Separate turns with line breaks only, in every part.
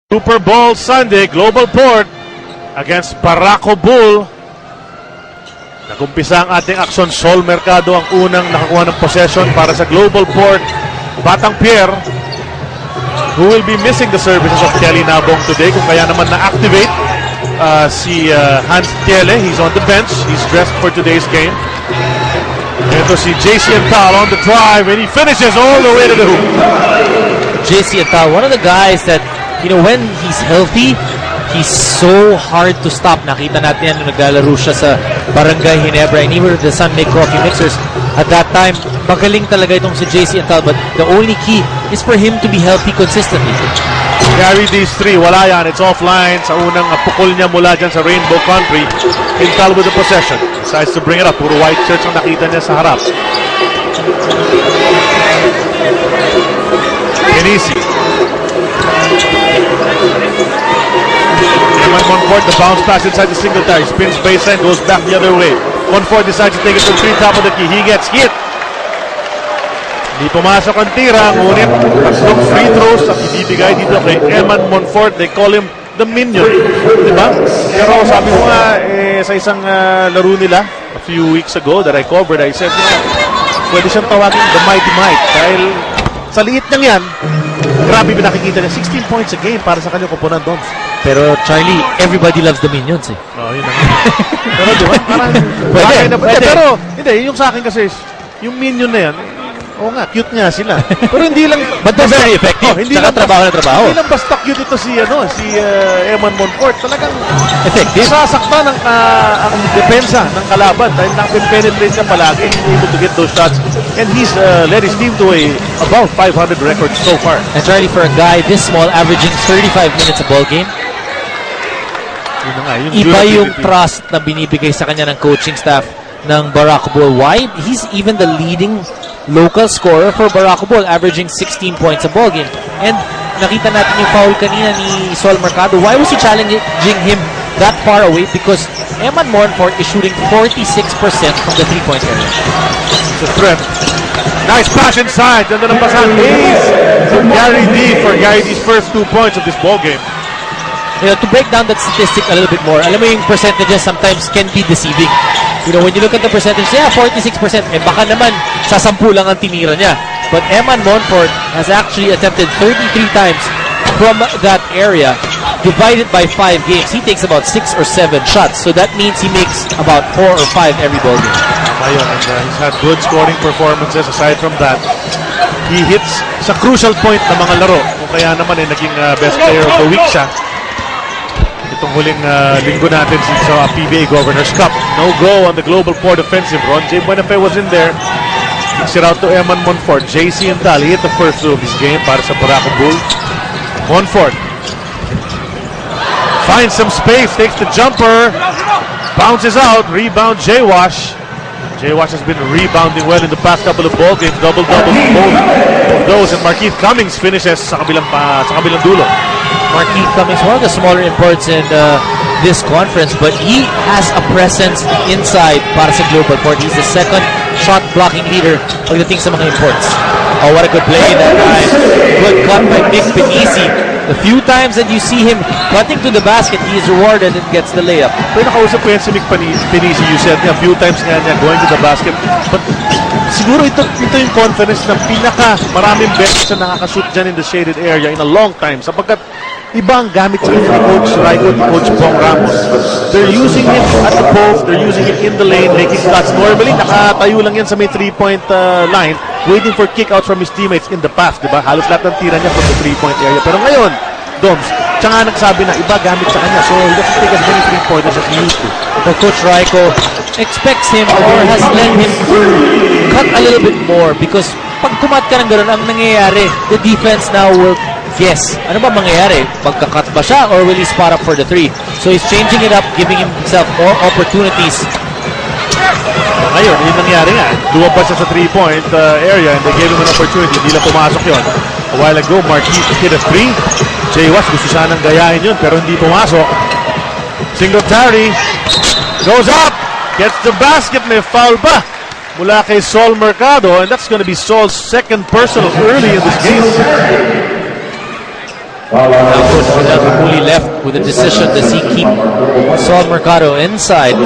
Super Bowl Sunday, GlobalPort against Barako Bull. Nagumpisa ang ating aksyon. Sol Mercado ang unang nakakuha ng possession para sa GlobalPort Batang Pier, who will be missing the services of Kelly Nabong today. Kung kaya naman na-activate si Hans Tiele. He's on the bench. He's dressed for today's game. Ito si JC Antal on the drive, and he finishes all the way to the hoop.
JC Antal, one of the guys that, you know, when he's healthy, he's so hard to stop. Nakita natin yan nung naglalaro siya sa Barangay Ginebra and even the Sunday Coffee Mixers. At that time, magaling talaga itong si JC Antal, but the only key is for him to be healthy consistently.
Carry these three, wala yan. It's offline. Sa unang pukol niya mula dyan sa Rainbow Country. Antal with the possession. Decides to bring it up. Puro white shirts ang nakita niya sa harap. Kenisi. Monfort, the bounce pass inside the single tie. Spins baseline, goes back the other way. Monfort decides to take it to the top of the key. He gets hit. Hindi pumasok ang tira, ngunit tatlong free throws ang ibibigay dito kay Eman Monfort. They call him the Minion. Diba? Pero sabi ko nga, sa isang laro nila a few weeks ago that I covered, I said, pwede siyang tawagin the Mighty Mike. Dahil sa liit niyang yan, grabe nakikita niya. 16 points a game para sa kanyang koponan doon.
Pero Charlie, everybody loves the Minions eh.
Oh, yun na. Pero di ba? Parang pwede. Pero hindi, yung sa akin kasi, yung Minion na yan, oo nga, cute nga sila. Pero hindi lang,
but they're very effective.
Hindi lang trabaho na trabaho. Hindi lang basta cute ito si Eman Monfort. Talagang effective. Sasakta ng ang depensa ng kalaban dahil nakapin-penetrate siya palagi. He's able to get those shots. And he's led his team to above 500 record so far.
And Charlie, for a guy this small, averaging 35 minutes a ball game, iba yung trust na binibigay sa kanya ng coaching staff ng Barako Bull. Why? He's even the leading local scorer for Barako Bull, averaging 16 points a ball game. And nakita natin yung foul kanina ni Sol Mercado. Why was he challenging him that far away? Because Eman Monfort is shooting 46% from the three-point area.
It's a threat. Nice pass inside. Ganda ng pasan. Ace from Gary D for Gary D's first 2 points of this ball game.
You know, to break down that statistic a little bit more, alam mo yung percentages sometimes can be deceiving. You know, when you look at the percentage, yeah, 46%, baka naman sa 10 lang ang tinira niya. But Eman Monfort has actually attempted 33 times from that area, divided by 5 games. He takes about 6 or 7 shots. So that means he makes about 4 or 5 every ball game.
Ayun, and he's had good scoring performances. Aside from that, he hits sa crucial point ng mga laro. Kung kaya naman naging best player of the week siya. Itong huling linggo natin sa PBA Governor's Cup. No go on the GlobalPort offensive. Ron J. Buenafe was in there. Kicks it out to Eman Monfort. JC Antal, he hit the first throw of this game para sa Barako Bull. Monfort finds some space, takes the jumper, bounces out, rebound J-Wash. J-Wash has been rebounding well in the past couple of ball games. Double-double both of those, and Markeith Cummings finishes sa kabilang dulo.
Markeith Cummings, one of the smaller imports in this conference, but he has a presence inside para sa GlobalPort. He's the second shot blocking leader pagdating sa mga imports. Oh, what a good play that time. Good cut by Mick Penisi. The few times that you see him cutting to the basket, he is rewarded and gets the layup.
Pero nakausap ko yan si Mick Penisi. You said a few times nga niya going to the basket. But siguro ito yung conference na maraming beses siya nakakashoot dyan in the shaded area in a long time. Sapagkat iba ang gamit sa kanya ni Coach Raiko at Coach Bong Ramos. They're using him at the post, they're using him in the lane, making shots. Normally, nakatayo lang yan sa may 3-point line, waiting for kickouts from his teammates in the past, diba? Halos lahat ng tira niya from the 3-point area. Pero ngayon, Doms, siya nga nagsabi na iba gamit sa kanya, so he doesn't take as many 3-pointers as he used to.
But Coach Raiko expects him or has let him cut a little bit more because pag kumat ka ng gano'n, ang nangyayari, the defense now will guess. Ano ba mangyayari? Magka-cut ba siya or will he spot up for the 3? So he's changing it up, giving himself more opportunities.
Ngayon, yun nangyari nga. Duwag siya sa 3-point area and they gave him an opportunity. Hindi lang pumasok yun. A while ago, Marquis hit a 3. J-Wash gusto siya nang gayahin yun pero hindi pumasok. Singletary goes up, gets the basket, may foul ba mula kay Sol Mercado, and that's going to be Sol's second personal early in this game.
Now Coach Fidel Capuli left with a decision. Does he keep Saul Mercado inside?
Yan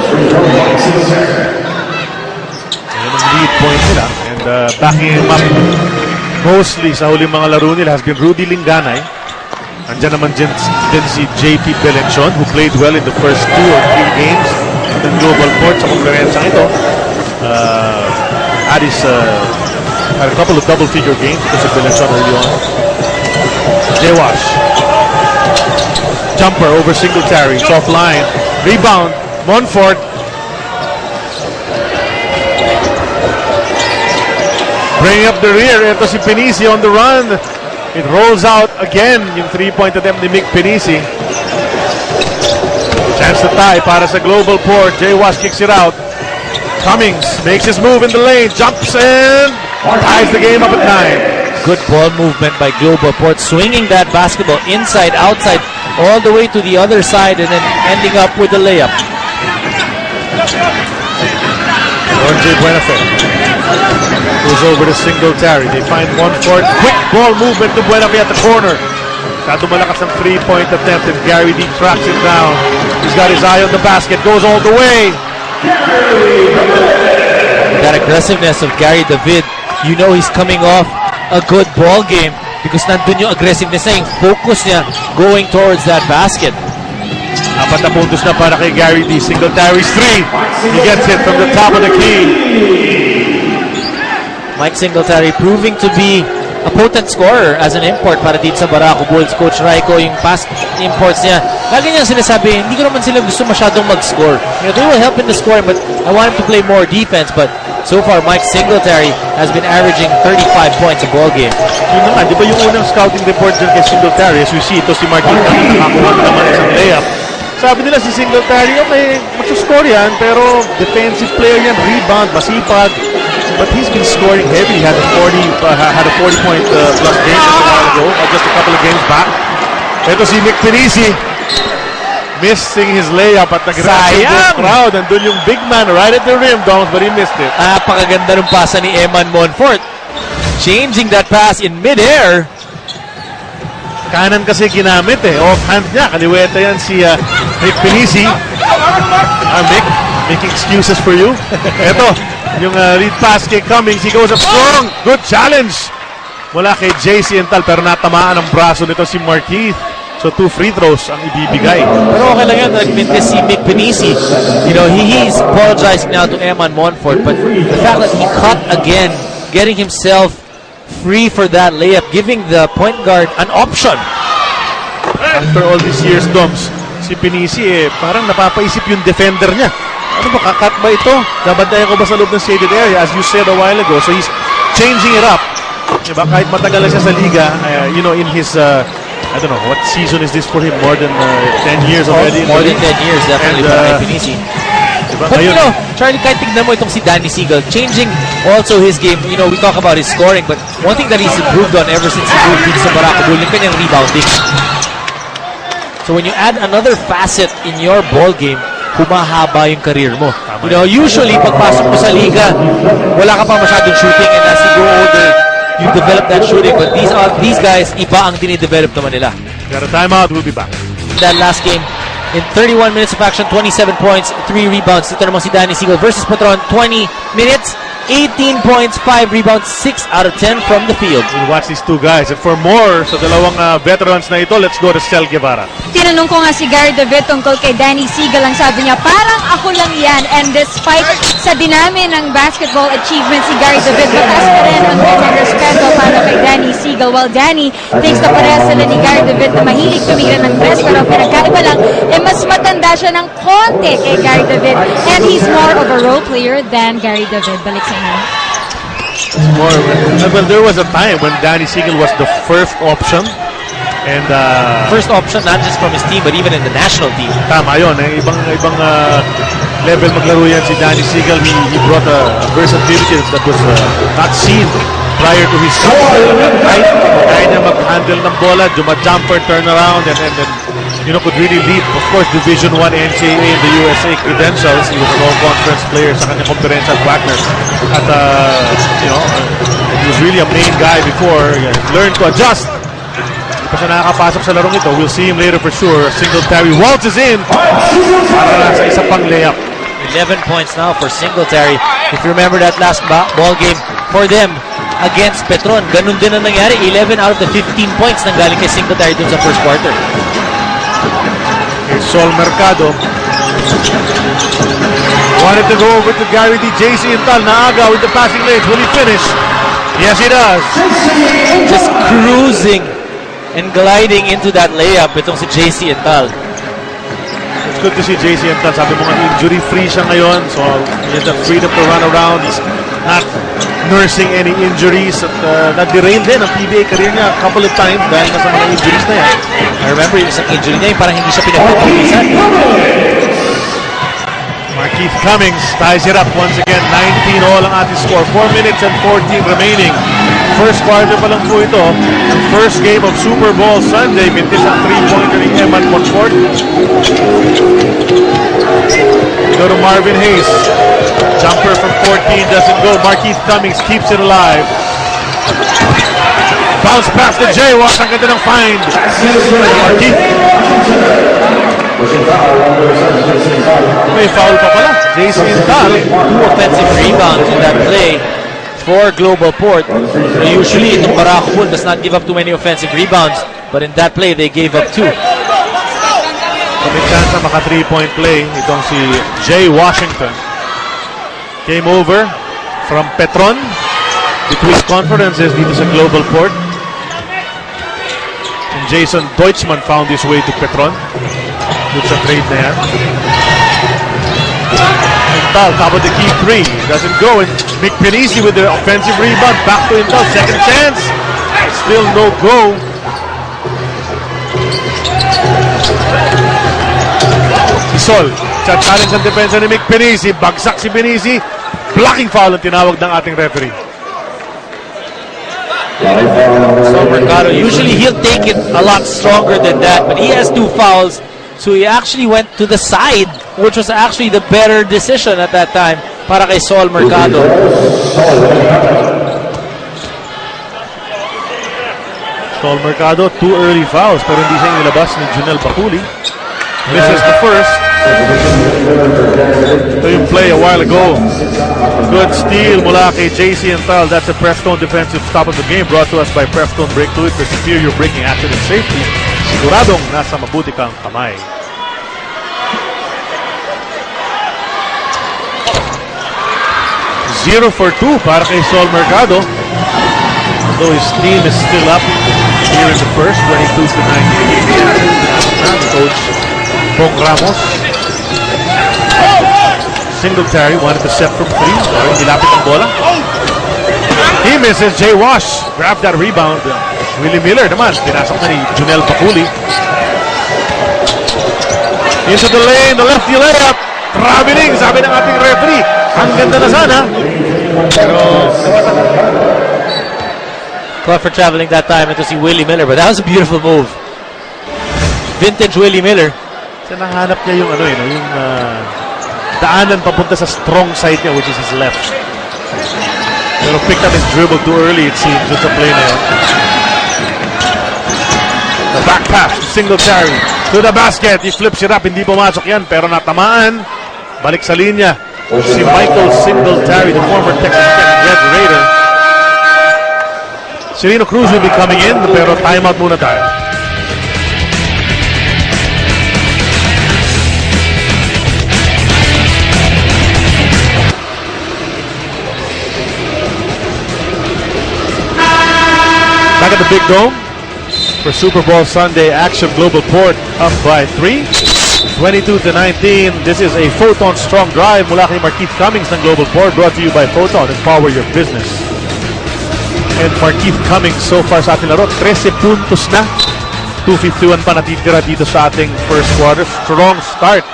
ang lead point nila. And backing him up mostly sa huling mga laro nila has been Rudy Linganay. Andyan naman din si JP Belenchon, who played well in the first 2 or 3 games ng GlobalPort sa konferensyang ito. Had a couple of double-figure games because of Belenchon early on. Jewash. Jumper over Singletary. Soft line. Rebound. Monfort. Bringing up the rear. Ito si Pinisi on the run. It rolls out again yung 3-point attempt ni Mick Pinisi. Chance to tie para sa GlobalPort. Jewash kicks it out. Cummings makes his move in the lane. Jumps in. Ties the game up at 9.
Good ball movement by GlobalPort, swinging that basketball inside, outside, all the way to the other side, and then ending up with the layup.
RJ Buenafe goes over to Singletary. They find Monfort. Quick ball movement to Buenafe at the corner. Masyado malakas ang 3-point attempt, and Gary D tracks it down. He's got his eye on the basket. Goes all the way.
That aggressiveness of Gary David, you know he's coming off a good ball game because nandun yung aggressiveness niya, yung focus niya going towards that basket.
4 na puntos na para kay Gary D. Singletary's 3. He gets it from the top of the key.
Mike Singletary proving to be a potent scorer as an import para dito sa Barako Bulls. Coach Raiko, yung past imports niya, lagi niyang sinasabi, hindi ko naman sila gusto masyadong mag-score. You know, they will help in the scoring, but I want him to play more defense. But so far, Mike Singletary has been averaging 35 points a ball game.
Yun naman, di ba yung unang scouting report dyan kay Singletary, as we see, ito si Martin nakakuha naman isang layup. Sabi nila si Singletary, okay, magsuscore yan, pero defensive player yan, rebound, masipag. But he's been scoring heavy. He had a 40-point plus game just a while ago, just a couple of games back. Ito si Mick Pinisi, missing his layup at nag-rattle this crowd. Andun yung big man right at the rim, Doms, but he missed it.
Napakaganda ng pasa ni Eman Monfort. Changing that pass in mid-air.
Kanan kasi ginamit Off-hand niya. Kaliweta yan si Mick Pinisi. Mick, making excuses for you. Ito, yung lead pass kay Cummings. He goes up strong. Good challenge. Mula kay JC Ental, pero natamaan ang braso nito si Marquis. So 2 free throws ang ibibigay.
Pero okay lang yan, nagmintis si Mick Pinisi. You know, he's apologizing now to Eman Monfort, but the fact that he cut again, getting himself free for that layup, giving the point guard an option.
After all these years, Doms, si Pinisi parang napapaisip yung defender niya. Ano ba, kakat ba ito? Nabantayan ko ba sa loob ng shaded area, as you said a while ago? So he's changing it up. Diba? Kahit matagal na siya sa liga, you know, in his, I don't know, what season is this for him? More than 10 years already?
More than 10 years, definitely, para kay Pinisi.
Diba?
But you know, Charlie, kahit tignan mo itong si Danny Siegel, changing also his game. You know, we talk about his scoring, but one thing that he's improved on ever since he moved dito sa Barako Bull, yung kanyang rebounding. So when you add another facet in your ball game, humahaba yung career mo. You know, usually, pagpasok mo sa liga, wala ka pa masyadong shooting, and as you go older, you develop that shooting. But these guys, iba ang dinidevelop naman nila.
Got a timeout, we'll be back.
That last game, in 31 minutes of action, 27 points, 3 rebounds. Ito naman si Danny Siegel versus Patron, 20 minutes, 18 points, 5 rebounds, 6 out of 10 from the field.
We'll watch these two guys. And for more sa dalawang veterans na ito, let's go to Sel Guevara.
Tinanong ko nga si Gary David tungkol kay Danny Siegel. Ang sabi niya, parang ako lang yan. And despite sa dinami ng basketball achievements si Gary David, mataas pa rin ang kanyang respeto para kay Danny Siegel. While Danny thinks na parehas sila ni Gary David na mahilig tumira ng tres, pero pinagkaiba lang, mas matanda siya ng konti kay Gary David. And he's more of a role player than Gary David. Balik sa inyo.
Well, there was a time when Danny Siegel was the first option. And
First option, not just from his team, but even in the national team.
tama yun. Ibang level maglaro yan si Danny Siegel. He brought a versatility that was not seen prior to his coming. Kaya niya mag-handle ng bola, jumper, turn around, and you know, could really lead. Of course, Division 1 NCAA in the USA credentials. He was an all-conference player sa kanyang konferensya at Wagner. At, you know, he was really a main guy before. He learned to adjust. pa siya nakakapasok sa larong ito. We'll see him later for sure. Singletary waltzes in para na sa isa pang layup.
11 points now for Singletary. If you remember that last ball game for them against Petron, ganun din ang nangyari. 11 out of the 15 points nanggaling kay Singletary dun sa first quarter.
Here's Sol Mercado. Wanted to go over to Gary D. JC Intal. Naaga with the passing lanes. Will he finish? Yes, he does.
Just cruising and gliding into that layup itong si JC Intal.
It's good to see JC Intal. Sabi mo nga, injury-free siya ngayon. So, he has the freedom to run around. He's not nursing any injuries. At nag-derail din ang PBA career niya a couple of times dahil nga sa mga injuries na yan.
I remember yung isang injury niya, parang hindi siya pinagpapawisan.
Markeith Cummings ties it up once again. 19 all ang ating score. 4 minutes and 14 remaining. First quarter pa lang po ito. First game of Super Bowl Sunday. Mintis ang 3-pointer ni Eman Montfort. Go to Marvin Hayes. Jumper from 14 doesn't go. Markeith Cummings keeps it alive. Bounce pass to Jay Wash. Ang ganda ng find. Markeith. May foul pa pala. JC Intal.
2 offensive rebounds in that play for GlobalPort. Usually, itong Barako does not give up too many offensive rebounds, but in that play, they gave up 2.
May chance na maka 3-point play itong si Jay Washington. Came over from Petron between conferences dito sa GlobalPort. And Jason Deutschmann found his way to Petron. Good sa trade na yan. Intal, top of the key 3. Doesn't go. And Mick Penisi with the offensive rebound. Back to Intal. Second chance. Still no go. Si Sol. Challenge ang depensa ni Mick Penisi. Bagsak si Penisi. Blocking foul ang tinawag ng ating referee.
So Mercado, usually he'll take it a lot stronger than that, but he has 2 fouls. So he actually went to the side, which was actually the better decision at that time para kay Sol Mercado.
Sol Mercado, 2 early fouls pero hindi siya nilabas ni Junel Baculi. Misses the first. Ito yung play a while ago. Good steal mula kay JC Intal. That's a Prestone defensive stop of the game brought to us by Prestone Break Fluid for superior braking action and safety. Siguradong nasa mabuti kang kamay. Zero for 2 para kay Sol Mercado. Although his team is still up here in the first, 22-19. Coach Bong Ramos. Singletary wanted to set from 3. Pero nilapit ang bola. He misses. Jay Wash grabbed that rebound. Willie Miller naman. Pinasok na ni Junel Baculi. Into the lane. The lefty layup. Traveling. Sabi ng ating referee. Ang ganda na sana. Pero
Caught for traveling that time to see Willie Miller, but that was a beautiful move. Vintage Willie Miller.
Kasi nahanap niya yung ano yung daanan papunta sa strong side niya, which is his left. Pero picked up his dribble too early, it seems, with the play na yun. The back pass to Singletary to the basket. He flips it up, hindi pumasok yan, pero natamaan. Balik sa linya. Si Michael Singletary, the former Texas Tech Red Raider. Sereno Cruz will be coming in, pero timeout muna tayo. Back at the Big Dome for Super Bowl Sunday action. GlobalPort up by 3. 22-19. This is a Photon strong drive mula kay Markeith Cummings ng GlobalPort, brought to you by Photon. Empower your business. And Markeith Cummings so far sa ating laro, 13 puntos na. 251 pa natitira dito sa ating first quarter. Strong start.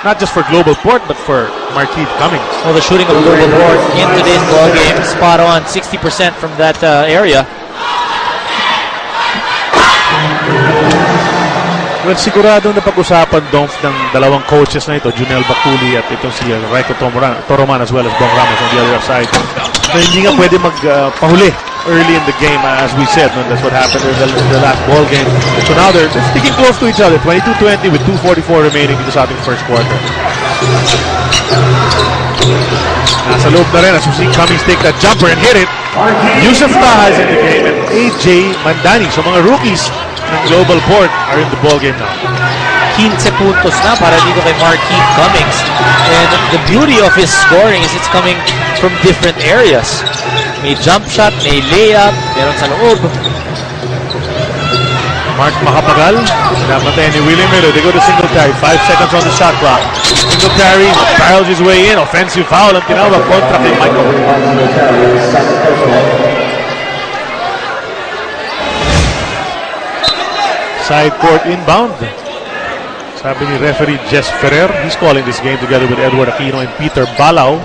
Not just for GlobalPort, but for Markeith Cummings.
Well, the shooting of GlobalPort in today's ball game, spot on, 60% from that area.
Well, siguradong napag-usapan ng dalawang coaches na ito, Junel Baculi at itong si Raiko Toroman, as well as Bong Ramos on the other side, na hindi nga pwede magpahuli early in the game, as we said. No? That's what happened in the last ball game. So now they're sticking close to each other. 22-20 with 2:44 remaining dito sa ating first quarter. Nasa loob na rin as you see Cummings take that jumper and hit it. Yusuf Taha is in the game and AJ Mandani. So mga rookies ng GlobalPort are in the ball game now.
15 puntos na para dito kay Marquise Cummings. And the beauty of his scoring is it's coming from different areas. May jump shot, may layup, meron sa loob.
Mark Macapagal, napatay ni Willie Miller. They go to Singletary, 5 seconds on the shot clock. Singletary barrels his way in. Offensive foul ang tinawag kontra kay Michael. Side court inbound. Sabi ni referee Jess Ferrer, he's calling this game together with Edward Aquino and Peter Balao.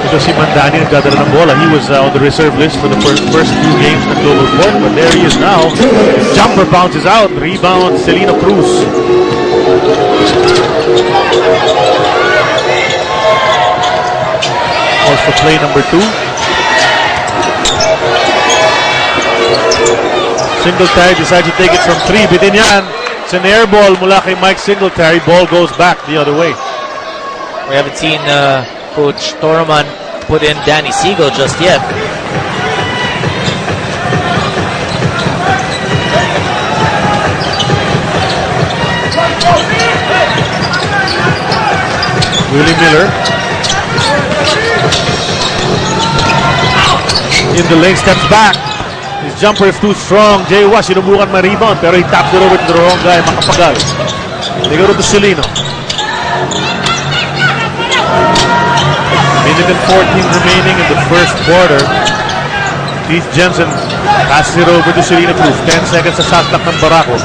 Ito si Mandani nagdadala ng bola. He was on the reserve list for the first two games ng GlobalPort, but there he is now. Jumper bounces out. Rebound, Celino Cruz. Calls for play number 2. Singletary decides to take it from 3. Bitin yan. It's an air ball mula kay Mike Singletary. Ball goes back the other way.
We haven't seen Coach Toroman put in Danny Siegel just yet.
Willie Miller in the lane, steps back. His jumper is too strong. Jay Wash, sinubukan ma-rebound pero he tapped it over to the wrong guy, Macapagal. They go to Celino. Minute and 14 remaining in the first quarter. Keith Jensen passes it over to Celino Cruz. 10 seconds sa shot clock ng Barako.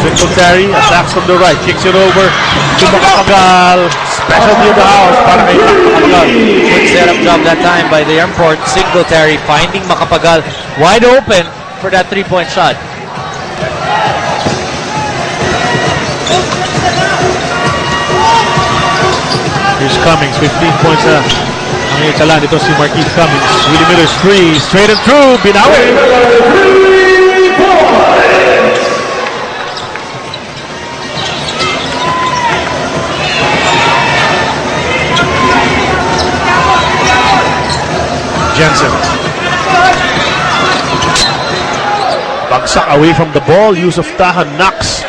Singletary attacks from the right, kicks it over to Macapagal. Specialty of the house para kay Macapagal.
Good setup job that time by the Airport. Singletary finding Macapagal wide open for that 3-point shot.
Here's Cummings, 15 points ang italan. Ito si Marquise Cummings. Willie Miller's 3, straight and through. Binawi. 3 points. Jensen. Bagsak away from the ball. Yusuf Taha knocks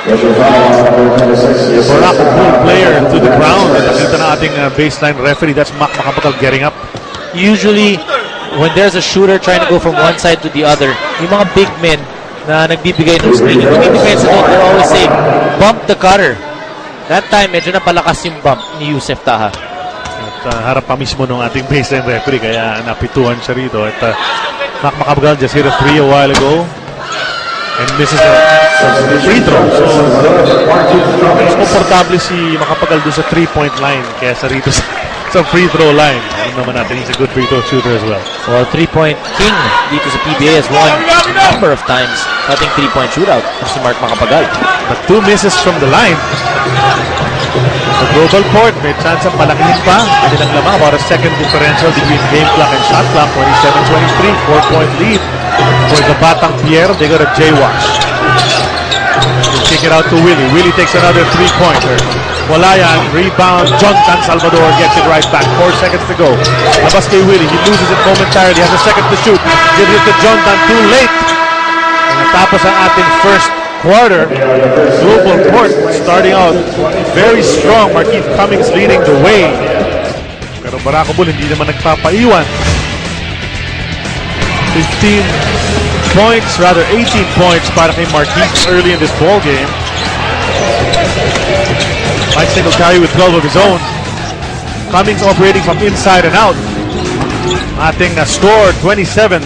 Barako pull player to the ground. At nakita na ating baseline referee. That's Macapagal getting up.
Usually, when there's a shooter trying to go from one side to the other, yung mga big men na nagbibigay ng screen, yung mga defense doon, they always say, bump the cutter. That time, medyo napalakas yung bump ni Yusuf Taha.
At harap pa mismo ng ating baseline referee, kaya napituan siya rito. At Macapagal just hit a 3 a while ago and misses a free throw. So, mas komportable si Macapagal doon sa 3-point line kaysa rito sa free throw line. Alam naman natin, he's a good free throw shooter as well.
Well, 3-point king dito sa PBA has won a number of times ating 3-point shootout si Mark Macapagal.
But 2 misses from the line. Sa GlobalPort, may chance ang malakihin pa. Kanilang lamang about a second differential between game clock and shot clock. 27-23, 4-point lead for the Batang Pier. They got a J-Wash. They kick it out to Willie. Willie takes another 3-pointer. Wala yan. Rebound. Jonathan Salvador gets it right back. 4 seconds to go. Labas kay Willie. He loses it momentarily. Has a second to shoot. Gives it to Jonathan. Too late. And natapos ang ating first quarter. GlobalPort starting out very strong. Marquise Cummings leading the way. Pero Barako Bull hindi naman nagpapaiwan. 15 points, rather 18 points para kay Marquise early in this ball game. Mike Singletary with 12 of his own. Cummings operating from inside and out. Ating score 27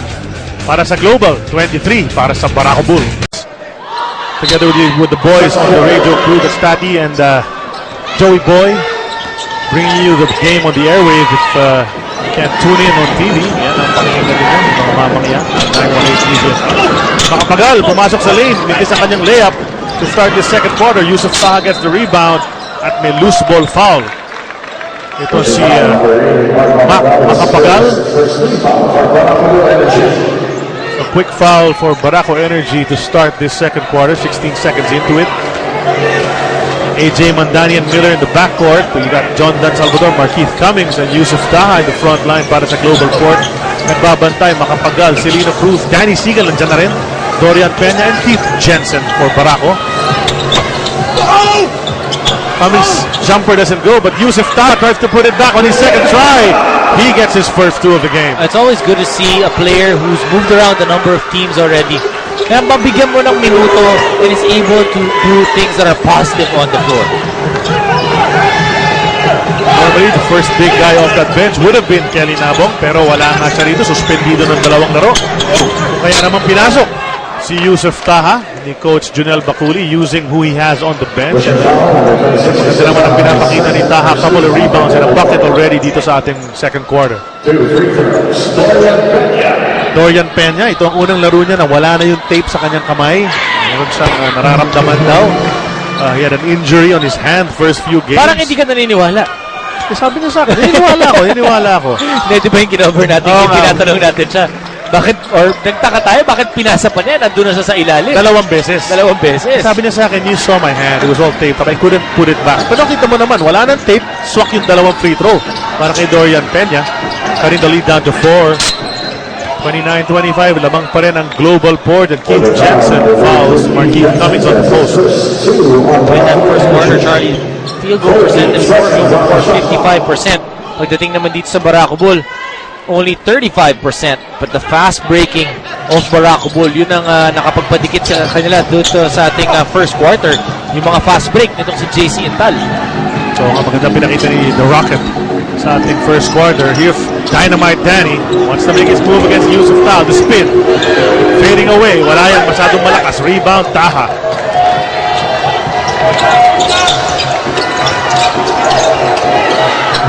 para sa Global, 23 para sa Barako Bull. Together with the boys on the radio crew, the Stati and Joey Boy, bringing you the game on the airwaves if you can't tune in on TV. Yan ang pakinggan nila, mga mamang yan. 918 TV. Macapagal, pumasok sa lane, mintis ang kanyang layup to start the second quarter. Yusuf Taha gets the rebound. at may loose ball foul. Ito si Mac Makapagal. A quick foul for Barako Energy to start this second quarter, 16 seconds into it. AJ Mandani and Miller in the backcourt. We got John Dan Salvador, Markeith Cummings, and Yusuf Taha in the front line para sa GlobalPort. Nagbabantay, Makapagal, Celina Cruz, Danny Seagal nandiyan na rin, Dorian Peña, and Keith Jensen for Barako. Cummings jumper doesn't go, but Yusuf Taha tries to put it back on his second try. He gets his first two of the game.
It's always good to see a player who's moved around a number of teams already. Kaya mabigyan mo ng minuto and is able to do things that are positive on the floor.
Normally, the first big guy off that bench would have been Kelly Nabong, pero wala nga siya rito. Suspendido ng dalawang laro. Kaya naman pinasok si Yusuf Taha ni Coach Junel Baculi using who he has on the bench. Maganda naman ang pinapakita ni Taha. Couple of rebounds and a bucket already dito sa ating second quarter. Dorian Peña, ito ang unang laro niya na wala na yung tape sa kanyang kamay. Meron siyang nararamdaman daw. He had an injury on his hand first few games.
Parang hindi ka naniniwala.
Sabi niya sa akin, naniniwala ako.
Hindi, di ba yung kinover natin? Yung tinatanong natin siya. Bakit, or nagtaka tayo, bakit pinasa pa niya? Nandun na siya sa ilalim.
Dalawang beses.
Sabi
niya sa akin, you saw my hand. It was all taped up. I couldn't put it back. Pero kita mo naman, wala nang tape. Swak yung dalawang free throw para kay Dorian Peña. Cutting the lead down to 4. 29-25. Lamang pa rin ang GlobalPort and Keith Jensen fouls Markeith Cummings on the post.
In that first quarter, Charlie, field goal percentage for GlobalPort 55%. Pagdating naman dito sa Barako Bull, only 35%, but the fast breaking of Barako Bull, yun ang nakapagpadikit sa kanila dito sa ating first quarter, yung mga fast break nitong si JC Intal.
So ang magandang pinakita ni The Rocket sa ating first quarter. Here, Dynamite Danny wants to make his move against Yusuf Taha. The spin, fading away, wala yan masyadong malakas. Rebound Taha.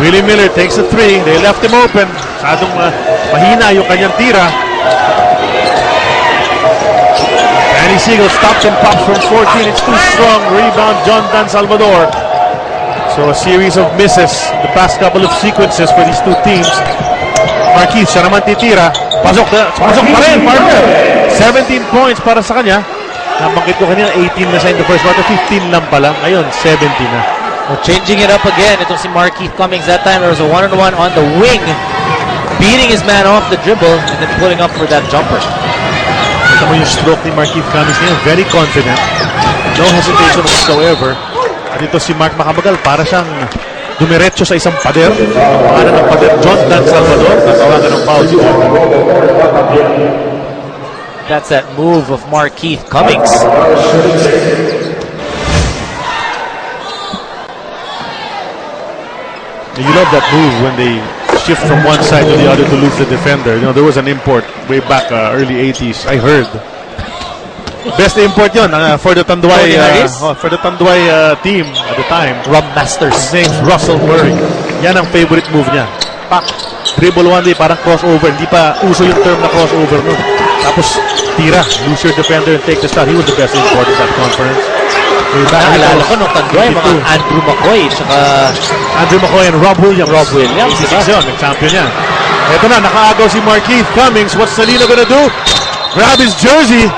Willie Miller takes a three. They left him open. Masyadong mahina yung kanyang tira. Danny Seagal stops and pops from 14. It's too strong. Rebound John Dan Salvador. So a series of misses the past couple of sequences for these two teams. Markeith, siya naman titira. Pasok pa rin, partner. 17 points para sa kanya. Nabanggit ko kanina, 18 na siya in the first quarter. 15 lang pala. Ngayon, 17 na.
Well, changing it up again, itong si Markeith Cummings. That time there was a one-on-one on the wing, beating his man off the dribble and then pulling up for that jumper.
Ito mo yung stroke ni Markeith Cummings ngayon. Very confident. No hesitation whatsoever. At ito si Mark Makabagal, para siyang dumiretso sa isang pader. Pangalan ng pader, John Dan Salvador. Natawagan ng foul.
That's that move of Markeith Cummings.
You love that move when they shift from one side to the other to lose the defender. You know, there was an import way back early 80s. I heard. Best import yun for the Tanduay team at the time.
Rob Masters.
His name's Russell Murray. Yan ang favorite move niya. Pak, dribble one day, parang crossover. Hindi pa uso yung term na crossover nun. Tapos tira, lose your defender and take the shot. He was the best import in that conference.
Naalala ko nung Tanduay, mga Andrew McCoy, tsaka
Andrew McCoy and Rob Williams.
Diba?
Yun, nag-champion yan. Ito na, nakaagaw si Markeith Cummings. What's Salino gonna do? Grab his jersey.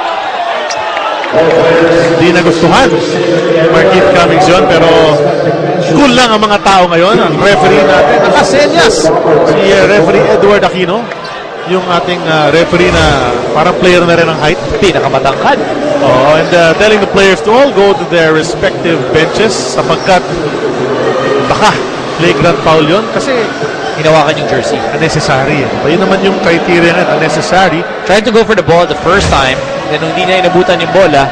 Hindi nagustuhan Markeith Cummings yun, pero cool lang ang mga tao ngayon. Ang referee natin, nakasenyas si referee Edward Aquino, yung ating referee na parang player na rin ng height,
pinakamatangkad.
and telling the players to all go to their respective benches sapagkat baka flagrant foul yun kasi
hinawakan yung jersey.
Unnecessary. Yun naman yung criteria na unnecessary.
Trying to go for the ball the first time, then nung hindi na inabutan yung bola,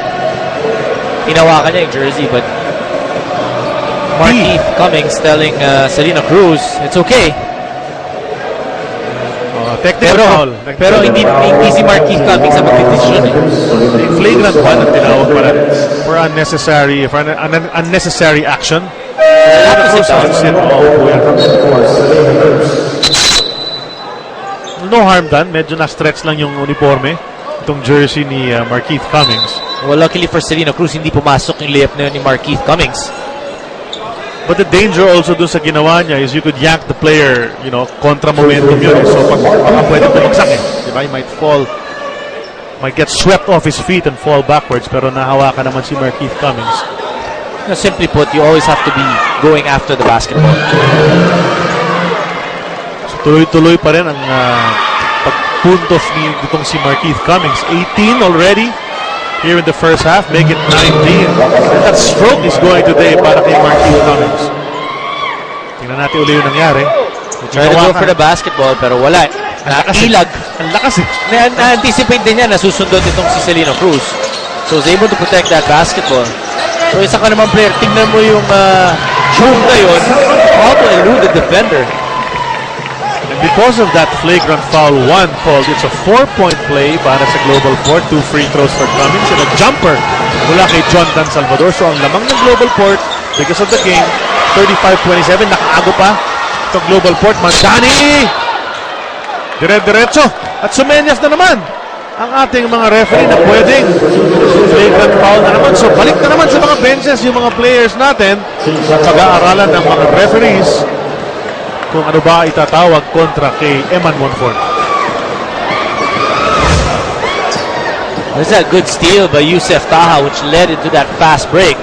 hinawakan niya yung jersey, but Markeith Cummings telling Celina Cruz, it's okay.
Technical foul.
Pero hindi si Markeith Cummings ang mag-decision.
Flagrant one ang tinawag para for an unnecessary action. No harm done. Medyo na-stretch lang yung uniforme. Itong jersey ni Markeith Cummings.
Well, luckily for Celina Cruz, hindi pumasok yung layup na yun ni Markeith Cummings.
But the danger also dun sa ginawa niya is you could yank the player, you know, kontra momentum yun. So baka pwede bumagsak eh. Diba? He might fall, might get swept off his feet and fall backwards, pero nahawakan naman si Markeith Cummings.
You know, simply put, you always have to be going after the basketball.
So tuloy-tuloy pa rin ang pagpuntos nitong si Markeith Cummings. 18 already here in the first half, make it 19. That stroke is going today para kay Markeith Cummings. Tingnan natin uli yung nangyari.
Try to go for the basketball, pero wala. Nailag.
Ang lakas eh.
Na-anticipate din niya na susundot itong si Celino Cruz. So, was able to protect that basketball. So, isa ka naman player, tingnan mo yung shoot na yun. How to elude the defender.
And because of that flagrant foul, one called, it's a 4-point play para sa GlobalPort. 2 free throws for Cummings and a jumper mula kay John Dan Salvador. So ang lamang ng GlobalPort because of the game, 35-27. Nakaago pa itong GlobalPort. Mandani! Dire-diretso. At sumenyas na naman ang ating mga referee na pwedeng flagrant foul na naman. So balik na naman sa mga benches yung mga players natin sa pag-aaralan ng mga referees kung ano ba itatawag kontra kay Eman Monfort.
This is a good steal by Yusef Taha, which led into that fast break.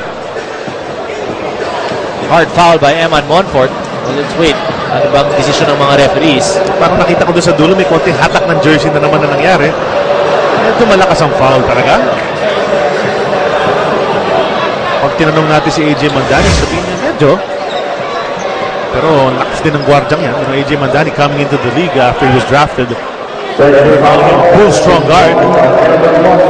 Hard foul by Eman Monfort. Well, let's wait. Ano bang desisyon ng mga referees?
Parang nakita ko doon sa dulo, may konting hatak ng jersey na naman na nangyari. Ito malakas ang foul talaga. Pag tinanong natin si AJ Mandani, sabihin niya medyo. Pero lakas din ng gwardyang yan. You know, AJ Mandani coming into the league after he was drafted. Full strong guard.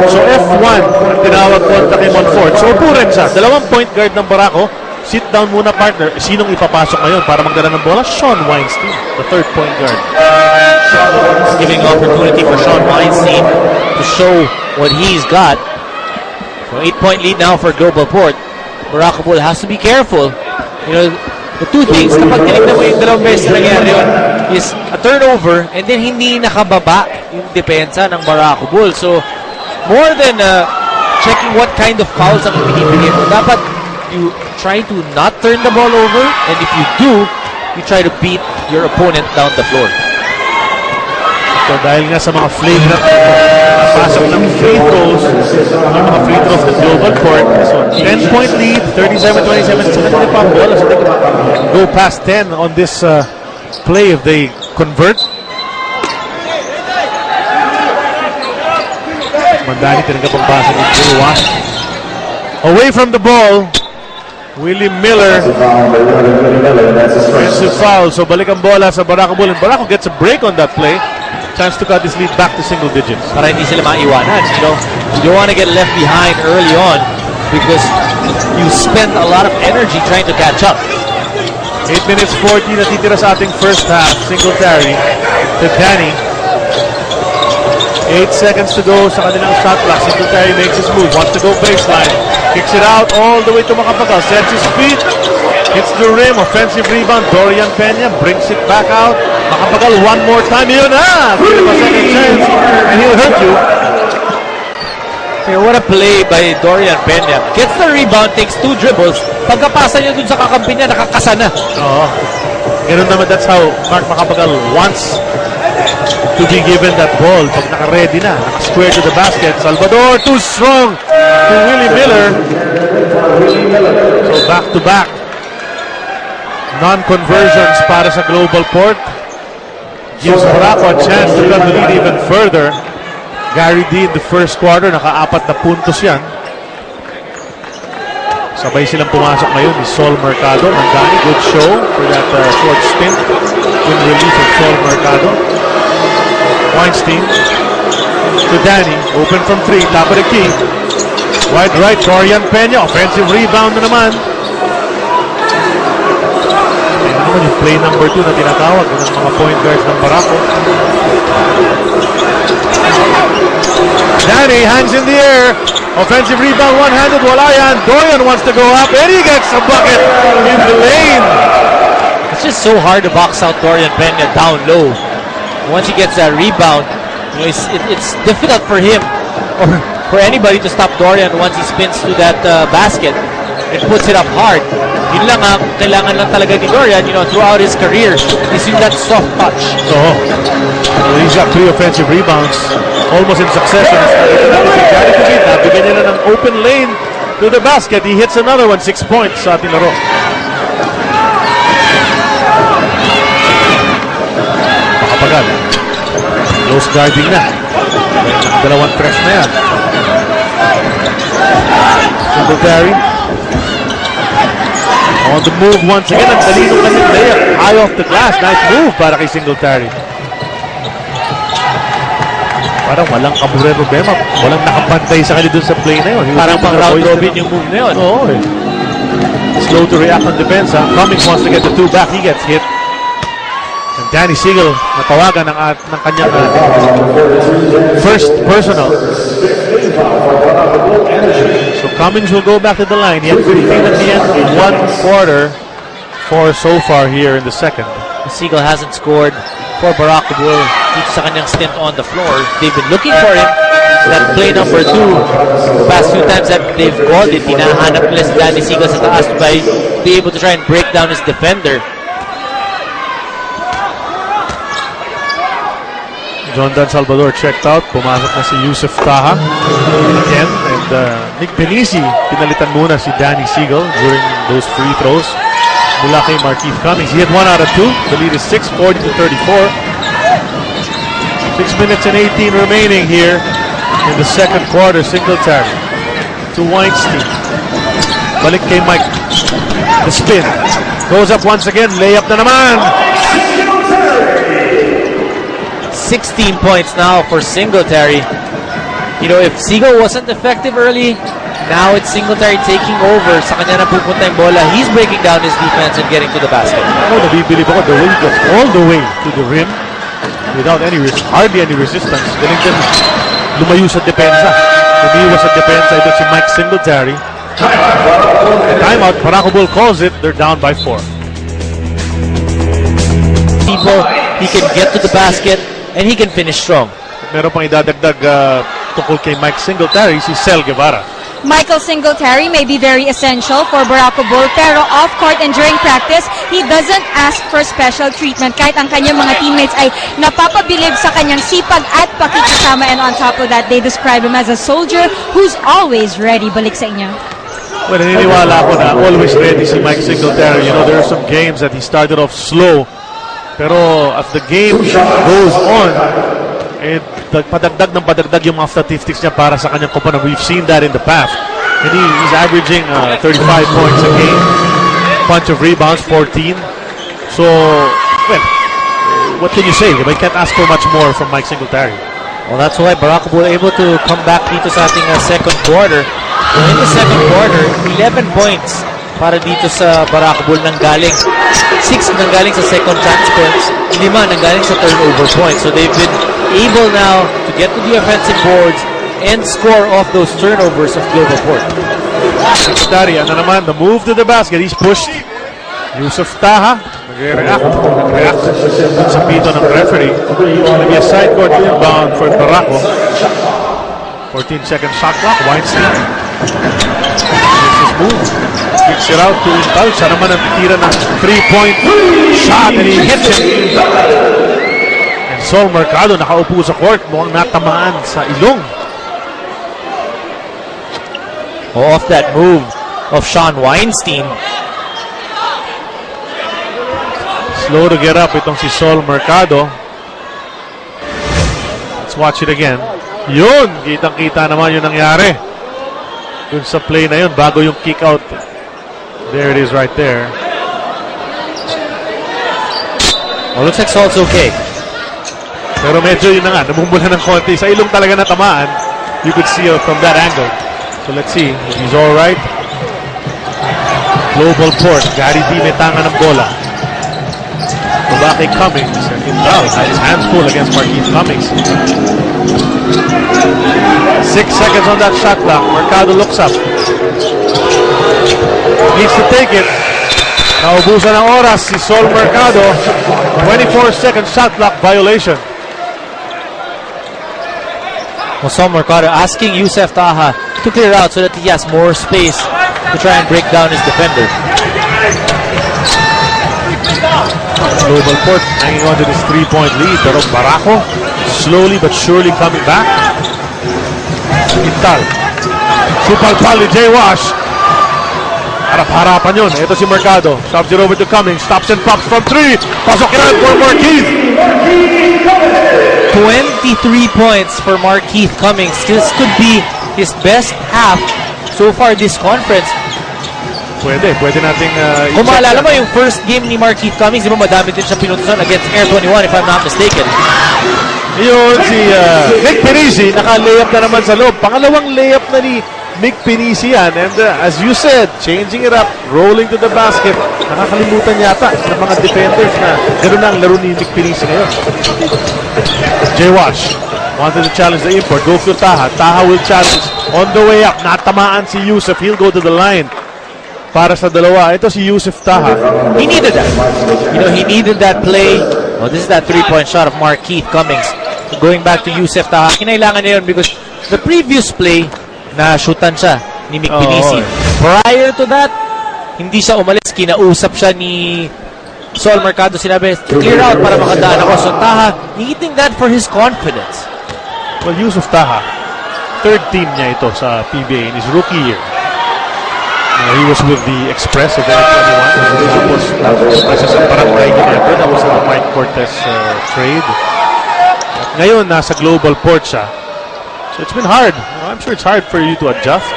So F1 ang tinawag kontra kay Monfort. So upo rin siya. 2 point guard ng Barako. Sit down muna partner. Sinong ipapasok ngayon para magdala ng bola? Sean Weinstein, the 3rd point guard.
Giving opportunity for Sean Weinstein to show what he's got. So 8-point lead now for GlobalPort. Barako Bull has to be careful. You know, the two things, kapag tinignan mo yung dalawang beses na nangyari yun, is a turnover and then hindi nakababa yung depensa ng Barako Bull. So, more than checking what kind of fouls ang binibigay mo, dapat you try to not turn the ball over, and if you do, you try to beat your opponent down the floor.
So dahil nga sa mga flagrant pasok ng free throws, yung mga free throws ng GlobalPort, so 10-point lead, 37-27, sa kanila pa ang bola. So they can go past 10 on this play if they convert. Mandani tinanggap ang pasa ni Buwa. Away from the ball, Willie Miller. Offensive foul. So balik ang bola sa Barako Bull. And Barako gets a break on that play. Chance to cut this lead back to single digits.
Para hindi sila maiwanan. You know, you don't want to get left behind early on because you spend a lot of energy trying to catch up.
8 minutes 40 natitira sa ating first half. Singletary to Danny. 8 seconds to go sa kanilang shot clock. Singletary makes his move. Wants to go baseline. Kicks it out all the way to Makapagal. Sets his feet. Hits the rim. Offensive rebound. Dorian Peña brings it back out. Makapagal one more time. Yun na! Give him a second chance and he'll hurt you.
Okay, what a play by Dorian Peña. Gets the rebound, takes 2 dribbles. Pagkapasa niya dun sa kakampi niya, nakakasa na.
Oo. Ganun naman, that's how Mark Makapagal wants to be given that ball. Pag naka-ready na, naka-square to the basket. Salvador, too strong to Willie Miller. So back-to-back non-conversions para sa GlobalPort. Gives Barako a chance to cut the lead even further. Gary D in the first quarter, naka-4 na puntos yan. Sabay silang pumasok ngayon ni Sol Mercado. Mandani, good show for that short stint in relief of Sol Mercado. Weinstein to Danny, open from 3, top of the key. Wide right, Dorian Peña, offensive rebound na naman. Ayan naman yung play number 2 na tinatawag ng mga point guards ng Barako. Danny hangs in the air. Offensive rebound, one-handed, wala yan. Dorian wants to go up, and he gets a bucket in the lane.
It's just so hard to box out Dorian Peña down low. Once he gets that rebound, you know, it's difficult for him or for anybody to stop Dorian once he spins to that basket. and puts it up hard. Yun lang ang kailangan lang talaga ni Dorian, throughout his career, is yung that soft touch.
So, he's got 3 offensive rebounds almost in succession. Nabigyan niya na ng open lane to the basket. He hits another one, 6 points sa ating laro. Makapagal. Close guarding na. Dalawang press na yan. Singletary. On the move once again. Ang talino kasi layup. High off the glass. Nice move para kay Singletary. Parang walang problema. Walang nakapantay sa kanya dun sa play na yun.
Parang pang round robin yung move na yun.
Oo eh. Slow to react on defense. Cummings wants to get the 2 back. He gets hit. And Danny Siegel natawagan ng kanyang first personal. So Cummings will go back to the line. He had 15 at the end of 1 quarter. 4 so far here in the second.
Siegel hasn't scored for Barako dito sa kanyang stint on the floor. They've been looking for him. That play number 2, the past few times that they've called it, hinahanap nila si Danny Siegel sa taas to be able to try and break down his defender.
John Dan Salvador checked out. Pumasok na si Yusef Taha again. And Nick Penisi, pinalitan muna si Danny Siegel during those free throws. Mula kay Markeith Cummings. He had 1 out of 2. The lead is 6, 40 to 34. 6 minutes and 18 remaining here in the second quarter. Singletary to Weinstein. Balik kay Mike. The spin. Goes up once again. Layup na naman.
16 points now for Singletary. If Siegel wasn't effective early, now it's Singletary taking over. Sa kanya na pupunta yung bola. He's breaking down his defense and getting to the basket.
Nabibilib ako the way he gets all the way to the rim without hardly any resistance. Galing din lumayo sa depensa. Lumiwas sa depensa. Ito si Mike Singletary. Timeout. Barako Bull calls it. They're down by 4.
He can get to the basket and he can finish strong.
Meron pang idadagdag tungkol kay Mike Singletary, si Sel Guevara.
Michael Singletary may be very essential for Barako Bull, pero off-court and during practice, he doesn't ask for special treatment kahit ang kanyang mga teammates ay napapabilib sa kanyang sipag at pakikisama, and on top of that, they describe him as a soldier who's always ready. Balik sa inyo.
Well, naniniwala ako na always ready si Mike Singletary. There are some games that he started off slow, pero as the game goes on, padagdag yung mga statistics niya para sa kanyang kumpanya. We've seen that in the past. And he's averaging 35 points a game. Bunch of rebounds, 14. So, well, what can you say? I can't ask for much more from Mike Singletary.
Well, that's why Barako was able to come back dito sa ating second quarter. In the second quarter, 11 points para dito sa Barako Bull nanggaling. 6 nanggaling sa second chance points, 5 nanggaling sa turnover points. So they've been able now to get to the offensive boards and score off those turnovers of GlobalPort.
Secretary, naman, the move to the basket. He's pushed. Yusef Taha, nag-react sa pito ng referee. Maybe a side court inbound for Barako. 14-second shot clock. Weinstein. This is move. Kicks it out to Intal. Siya naman ang tira ng 3-point shot and he hits it. Sol Mercado nakaupo sa court, mukhang natamaan sa ilong.
Off that move of Sean Weinstein.
Slow to get up itong si Sol Mercado. Let's watch it again. Yun, kitang-kita naman yung nangyari dun sa play na yun bago yung kick out. There it is right there.
Well, looks like Sol's okay.
Pero medyo yun na nga, namumula ng konti. Sa ilong talaga natamaan. You could see it from that angle. So let's see if he's alright. GlobalPort. Gary D may tanga ng bola. Baba kay Cummings. And Intal had his hands full against Markeith Cummings. 6 seconds on that shot clock. Mercado looks up. Needs to take it. Naubusan ng oras si Sol Mercado. 24-second shot clock violation.
Sol Mercado asking Yusef Taha to clear out so that he has more space to try and break down his defender.
GlobalPort hanging on to this 3-point lead, pero Barako slowly but surely coming back. Intal. Supalpal ni Jay Wash. Harap-harapan yun. Ito si Mercado. Shoves it over to Cummings. Stops and pops from 3. Pasok yan for Marquise.
23 points for Markeith Cummings. This could be his best half so far this conference.
Pwede nating
Kung maalala mo yung first game ni Markeith Cummings, di ba madami din siya pinutusan against Air 21 if I'm not mistaken.
yun si Nick Pinisi. Naka-layup na naman sa loob. Pangalawang layup na ni Nick Pinisi yan. And as you said, changing it up, rolling to the basket. Nakakalimutan yata ng mga defenders na gano'n na ang laro ni Nick Pinisi ngayon. Jay Wash wanted to challenge the import. Go for Taha. Taha will challenge. On the way up, natamaan si Yusuf. He'll go to the line. Para sa dalawa, ito si Yusuf Taha.
He needed that. You know, he needed that play. Oh, this is that three-point shot of Markeith Cummings. Going back to Yusuf Taha, kinailangan niya yun because the previous play, na-shootan siya ni Nick Pinisi. Prior to that, hindi siya umalis. Kinausap siya ni Sol Mercado. Sinabi, clear out para makadaan ako. So Taha, needing that for his confidence.
Well, Yusuf Taha, third team niya ito sa PBA in his rookie year. He was with the Express of Tapos Express sa barangay niya. That was the Mike Cortez trade. At ngayon, nasa GlobalPort siya. So it's been hard. I'm sure it's hard for you to adjust.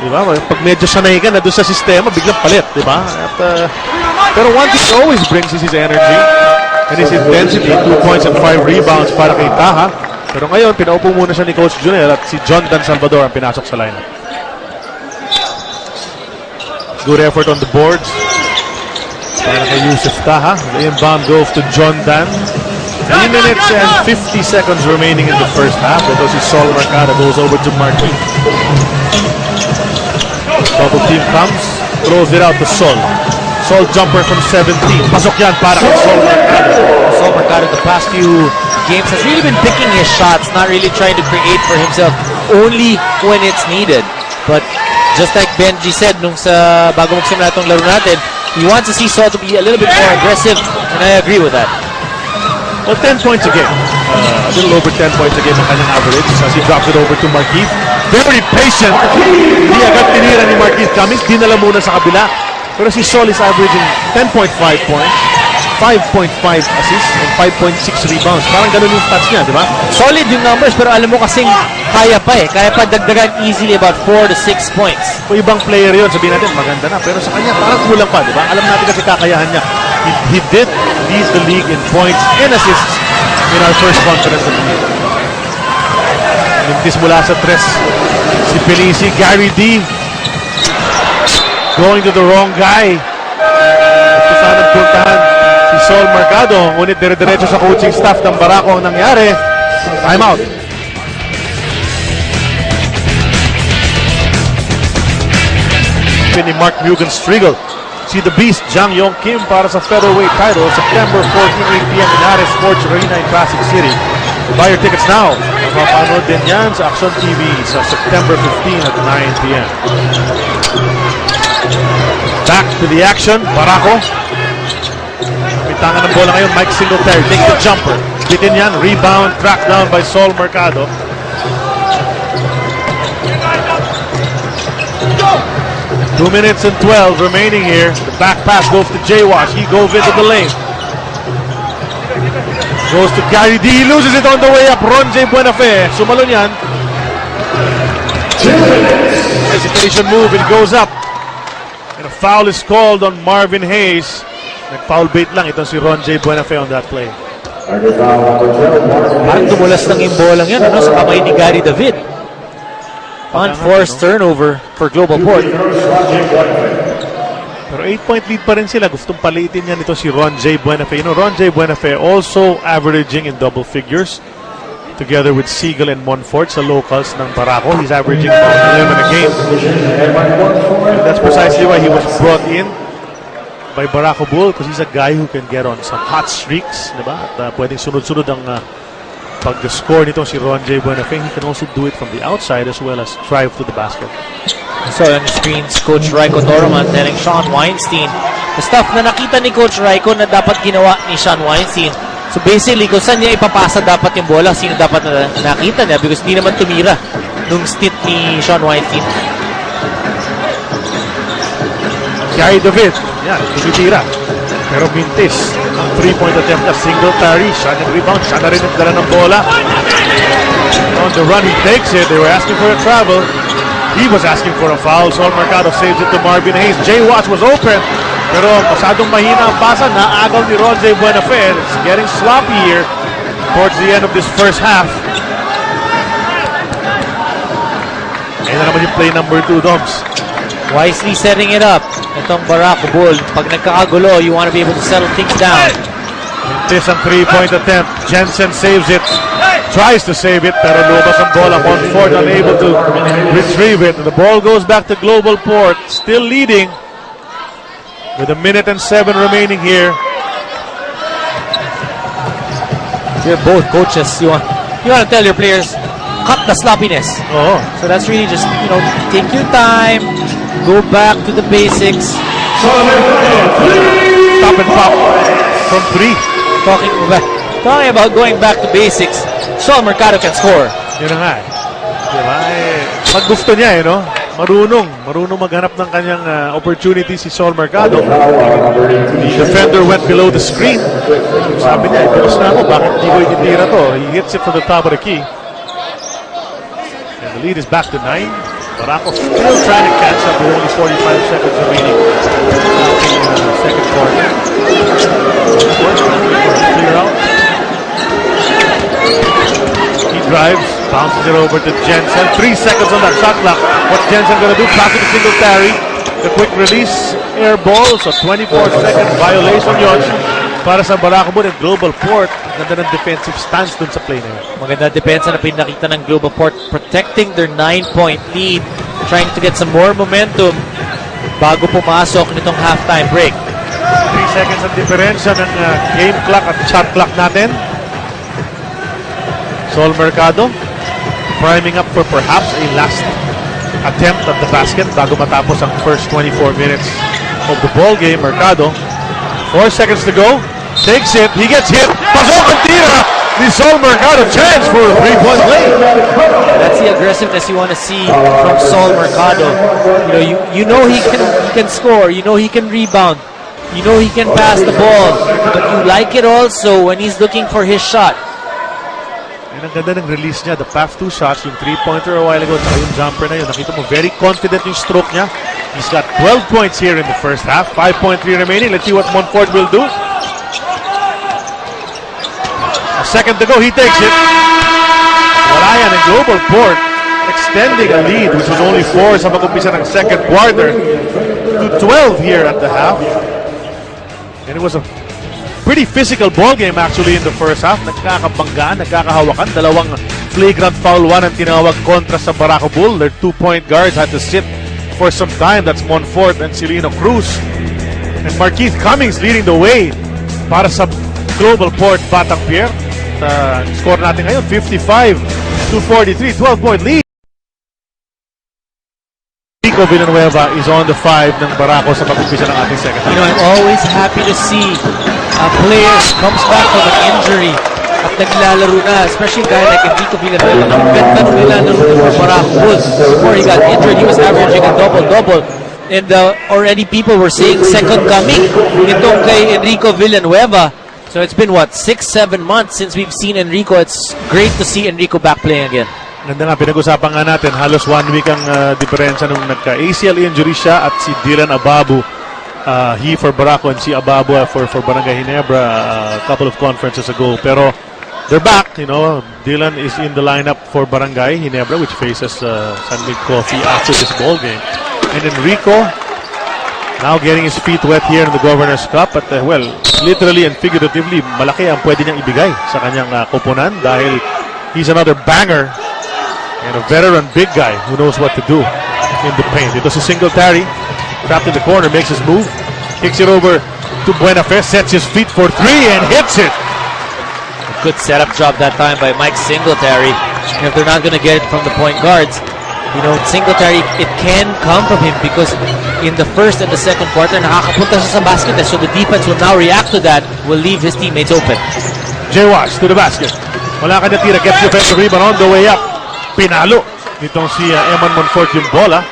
Diba? Pag medyo sanay ka na doon sa sistema, biglang palit. Diba? At, pero one thing he always brings is his energy and his intensity. 2 points and 5 rebounds para kay Taha. Pero ngayon, pinaupo muna siya ni Coach Junel at si John Dan Salvador ang pinasok sa lineup. Good effort on the boards. Para kay Yusuf Taha. The inbound goes to John Dan. 3 minutes and 50 seconds remaining in the first half. Ito si Sol Mercado goes over to Marquis. Double team comes. Throws it out to Sol. Sol jumper from 17. Pasok yan para kay Sol Mercado.
Sol Mercado the past few games has really been picking his shots, not really trying to create for himself, only when it's needed. But just like Benji said nung sa bago magsimula itong laro natin, he wants to see Sol to be a little bit more aggressive, and I agree with that.
Well, 10 points a game. A little over 10 points a game ang kanyang average as he drops it over to Marquis. Very patient. Hindi agad tinira ni Marquis Cummings. Dinala muna sa kabila. Pero si Sol is averaging 10.5 points, 5.5 assists, and 5.6 rebounds. Parang ganun yung stats niya, di ba?
Solid yung numbers, pero alam mo kasing kaya pa eh. Kaya pa dagdagan easily about 4 to 6 points.
Kung ibang player yun, sabihin natin, maganda na. Pero sa kanya, parang kulang pa, di ba? Alam natin kasi kakayahan niya. He did lead the league in points and assists in our first conference of the league. Mintis mula sa tres. Si Felici, Gary D. Going to the wrong guy. Gusto sanang puntahan si Sol Mercado. Ngunit dire-diretso sa coaching staff ng Barako ang nangyari. Time out. Ni Mark Mugen-Striegel. See the Beast, Jang Yong Kim para sa featherweight title. September 14, 8 p.m. in Ares Sports Arena in Classic City. Buy your tickets now. Mapapanood din yan sa Action TV sa September 15 at 9 p.m. Back to the action. Barako. Pitangan ng bola ngayon. Mike Singletary takes the jumper. Bitin yan. Rebound. Cracked down by Sol Mercado. Two minutes and 12 remaining here. The back pass goes to Jay Wash. He goes into the lane. Goes to Gary D. He loses it on the way up. Ron J. Buenafe. Sumalon yan. Hesitation move. It goes up. And a foul is called on Marvin Hayes. Nag-foul bait lang itong si Ron J. Buenafe on that play.
Parang tumulas ng imbolang yan ano, sa kamay ni Gary David. Unforced turnover for GlobalPort.
Pero 8-point lead pa rin sila. Gustong palitin yan ito si Ron J. Buenafe. You know, Ron J. Buenafe also averaging in double figures together with Siegel and Monfort sa locals ng Barako. He's averaging about 11 a game. And that's precisely why he was brought in by Barako Bull, because he's a guy who can get on some hot streaks, diba? At pwedeng sunod-sunod ang pag-score nitong si Ron J. Buenafe. He can also do it from the outside as well as drive to the basket.
So on the screens, Coach Raiko Toroman telling Sean Weinstein the stuff na nakita ni Coach Raiko na dapat ginawa ni Sean Weinstein. So basically, kung saan niya ipapasa dapat yung bola, sino dapat na nakita niya because hindi naman tumira nung stint ni Sean Weinstein.
Gary David, yan, tumitira. Pero mintis ang 3-point attempt na Singletary. Siya nag-rebound, siya na rin nagdala ng bola. On the run, he takes it. They were asking for a travel. He was asking for a foul. Sol Mercado saves it to Marvin Hayes. Jay Watts was open. Pero masyadong mahina ang pasa. Naagaw ni Ronze Buenafe. It's getting sloppy here towards the end of this first half. Ayun na naman yung play number 2, Doms.
Wisely setting it up. Itong Barako Bull. Pag nagkakagulo, you want to be able to settle things down.
This ang 3-point attempt. Jensen saves it. Tries to save it, pero lumabas ang bola. 1-4, unable to retrieve it. The ball goes back to GlobalPort. Still leading with 1 minute and 7 remaining here.
You're both coaches. You want to tell your players, cut the sloppiness.
Oh,
So that's really just, take your time, go back to the basics.
stop and pop from 3.
Talking about going back to basics, Sol Mercado can score.
Yun na nga eh. Diba? Pag gusto niya marunong maghanap ng kanyang opportunity si Sol Mercado. The defender went below the screen. Sabi niya, ipilos na ako, bakit di ko ititira to? He hits it from the top of the key. And the lead is back to 9. Barako still trying to catch up with only 45 seconds remaining in the second quarter. Clear out. He drives, bounces it over to Jensen. 3 seconds on that shot clock. What's Jensen going to do? Pass it to Singletary. The quick release, air ball. So 24-second violation yun para sa Barako at GlobalPort. Ganda ng defensive stance dun sa play na yun.
Maganda depensa na pinakita ng GlobalPort, protecting their 9-point lead, trying to get some more momentum bago pumasok nitong halftime break.
3 seconds ang diferensya ng game clock at shot clock natin. Sol Mercado priming up for perhaps a last attempt at the basket bago matapos ang first 24 minutes of the ball game. Mercado, 4 seconds to go, takes it, he gets hit, pasok ang tira ni Sol Mercado, chance for a 3-point play.
That's the aggressiveness you want to see from Sol Mercado. You know he can score, you know he can rebound, you know he can pass the ball, but you like it also when he's looking for his shot.
Yan ang ganda ng release niya, the past 2 shots, yung 3-pointer a while ago, tsaka yung jumper na yun. Nakita mo, very confident yung stroke niya. He's got 12 points here in the first half, 5.3 remaining. Let's see what Montfort will do. A second to go, he takes it. Wala yan, and GlobalPort extending a lead, which was only 4 sa mag-umpisa ng second quarter, to 12 here at the half. And it was a pretty physical ball game actually in the first half. Nagkakabanggaan, nagkakahawakan. Dalawang flagrant foul, 1 ang tinawag kontra sa Barako Bull. Their 2-point guards had to sit for some time. That's Montfort and Celino Cruz. And Marquise Cummings leading the way para sa GlobalPort Batang Pier. Score natin ngayon, 55-43, 12-point lead. Rico Villanueva is on the 5 ng Barako sa pag-umpisa ng ating second half.
I'm always happy to see a player comes back from an injury at naglalaro na, especially a guy like Enrico Villanueva. Ang ganda ng nilalaro na for Barako Bulls. Before he got injured, he was averaging a double-double. And already people were saying second coming itong kay Enrico Villanueva. So it's been, 6-7 months since we've seen Enrico. It's great to see Enrico back playing again.
Ganda nga, pinag-usapan nga natin, halos 1 week ang diferensya nung nagka-ACL injury siya at si Dylan Ababu. He for Barako and si Ababu for Barangay Ginebra a couple of conferences ago. Pero they're back, Dylan is in the lineup for Barangay Ginebra, which faces San Miguel Coffee after this ball game. And Enrico now getting his feet wet here in the Governor's Cup. But literally and figuratively, malaki ang pwede niyang ibigay sa kanyang koponan dahil he's another banger and a veteran big guy who knows what to do in the paint. Ito si Singletary, trapped in the corner, makes his move, kicks it over to Buenafe, sets his feet for 3 and hits it.
Good setup job that time by Mike Singletary. If they're not going to get it from the point guards, You know, Singletary, it can come from him because in the first and the second quarter, nakakapunta siya sa basket. So the defense will now react to that, will leave his teammates open.
Jay Wash to the basket. Wala ka na tira. Gets the offensive rebound on the way up. Pinalo nitong si Eman Monfort yung bola.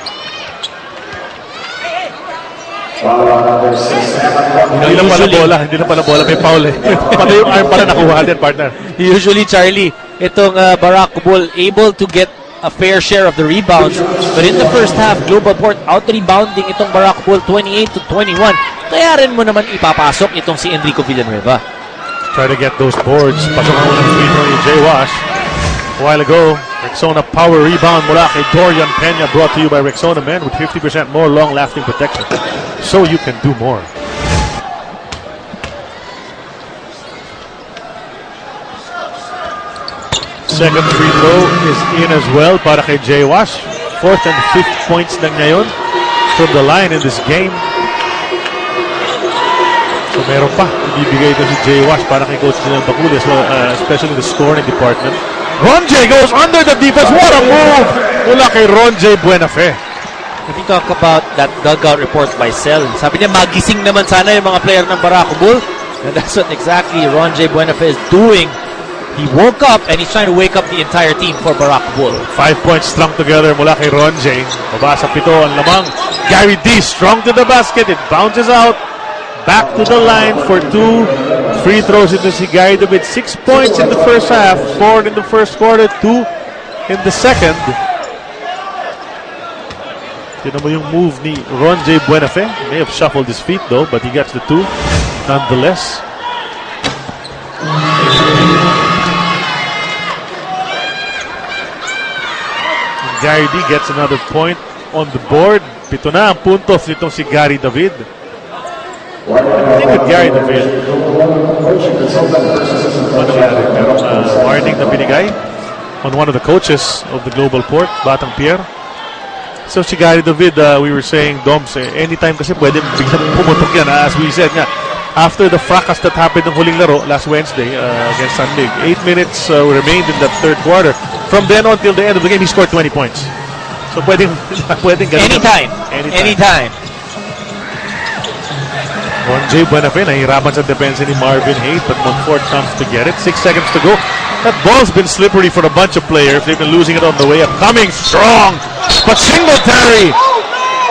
Hindi na pala bola. May foul eh. Pati yung arm pala nakuha din, partner.
Usually, Charlie, itong Barako Bull able to get a fair share of the rebounds. But in the first half, GlobalPort out-rebounding itong Barako Bull 28-21. Kaya rin mo naman ipapasok itong si Enrico Villanueva.
Try to get those boards. Pasok ang unang free throw ni Jay Wash. A while ago, Rexona power rebound mula kay Dorian Peña, brought to you by Rexona Men with 50% more long-lasting protection. So you can do more. Second free throw is in as well para kay Jay Wash. Fourth and fifth points lang ngayon from the line in this game. So meron pa ibibigay ito si Jay Wash para kay Coach Janelle Baculi, especially the scoring department. Ronjay goes under the defense. What a move mula kay Ronjay Buenafe.
Let me talk about that dugout report by Sel. Sabi niya, magising naman sana yung mga player ng Barako Bull. And that's what exactly Ronjay Buenafe is doing. He woke up and he's trying to wake up the entire team for Barako Bull.
5 points strung together mula kay Ronjay. Baba sa pito ang lamang. Gary D strong to the basket. It bounces out. Back to the line for 2 free throws into si Gary David. 6 points in the first half. 4 in the first quarter. 2 in the second. Tinan mo yung move ni Ronjay Buenafe. He may have shuffled his feet though, but he gets the 2 nonetheless. Gary D gets another point on the board. Pito na ang puntos nitong si Gary David. I think with Gary David, merong warning na binigay on one of the coaches of the GlobalPort Batang Pier. So si Gary David, we were saying, Doms, anytime kasi pwede biglang pumutok yan. As we said nga, after the fracas that happened ng huling laro last Wednesday against Sandig, 8 minutes remained in that third quarter. From then on till the end of the game, he scored 20 points. So pwedeng ganun.
Anytime.
Ronjay Buenafe, nahihirapan sa depensa ni Marvin Hayes, but Monfort comes to get it. 6 seconds to go. That ball's been slippery for a bunch of players. They've been losing it on the way up. Coming strong, but Singletary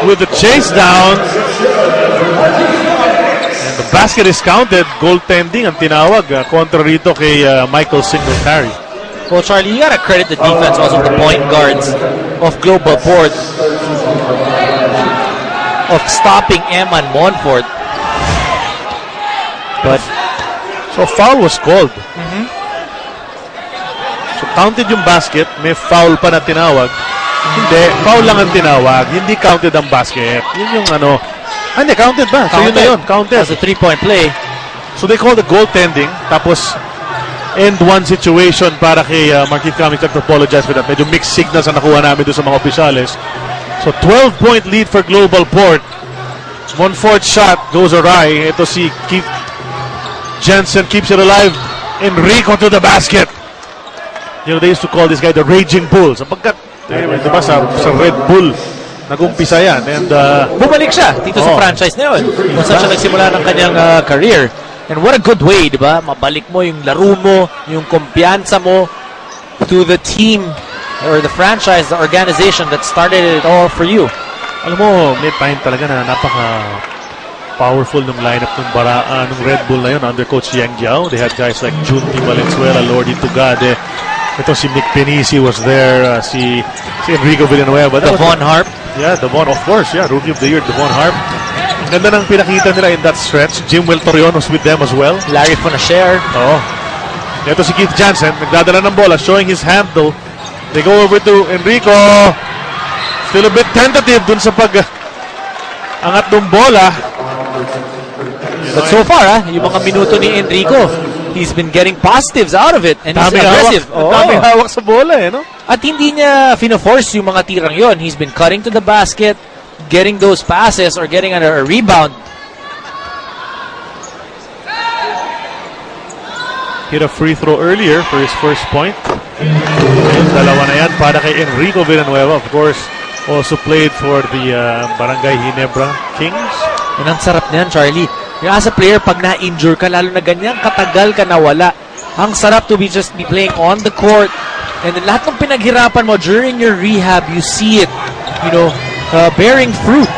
with the chase down. And the basket is counted. Goaltending ang tinawag kontra rito kay Michael Singletary.
Well, Charlie, you gotta credit the defense also, the point guards of GlobalPort, of stopping Eman Monfort. But
so foul was called. So counted yung basket, may foul pa na tinawag. Hindi, foul lang ang tinawag, hindi counted ang basket. Yun yung ano. Hindi, counted ba? So yun na yun, counted.
As a 3-point play.
So they called the goaltending, tapos end one situation para kay Marquis Cummings. I have to apologize for that. Medyo mixed signals ang nakuha namin doon sa mga opisyales. So 12-point lead for GlobalPort. Monfort's shot goes awry. Ito si Keith Jensen keeps it alive. Enrico to the basket. You know, they used to call this guy the Raging Bull. Sapagkat, diba, sa Red Bull, nag-umpisa yan. And,
bumalik siya dito sa franchise na yun. Kung saan siya nagsimula ng kanyang career. And what a good way, diba? Mabalik mo yung laro mo, yung kumpiyansa mo to the team or the franchise, the organization that started it all for you.
Alam mo, may time talaga na napaka-powerful ng lineup ng Red Bull na yun under Coach Yang Jiao. They had guys like Junti Valenzuela, Lordy Tugade. Ito si Nick Penisi was there, si Enrico Villanueva.
Devon Harp.
Yeah, Devon, of course. Yeah, Rookie of the Year, Devon Harp. Ang ganda ng pinakita nila in that stretch. Jim Wiltorion was with them as well.
Larry Fonasher.
Oo. Ito si Keith Jansen, nagdadala ng bola, showing his handle. They go over to Enrico. Still a bit tentative dun sa angat ng bola.
But so far, yung mga minuto ni Enrico, he's been getting positives out of it. And he's aggressive.
Daming hawak sa bola, no?
At hindi niya fino-force yung mga tirang yon. He's been cutting to the basket, getting those passes, or getting a rebound.
Hit a free throw earlier for his first point. Yung dalawa na yan para kay Enrico Villanueva. Of course, also played for the Barangay Ginebra Kings.
Yun ang sarap niyan, Charlie. Yung as a player, pag na-injure ka, lalo na ganyan, katagal ka nawala. Ang sarap to be just be playing on the court. And then lahat ng pinaghirapan mo during your rehab, you see it, bearing fruit.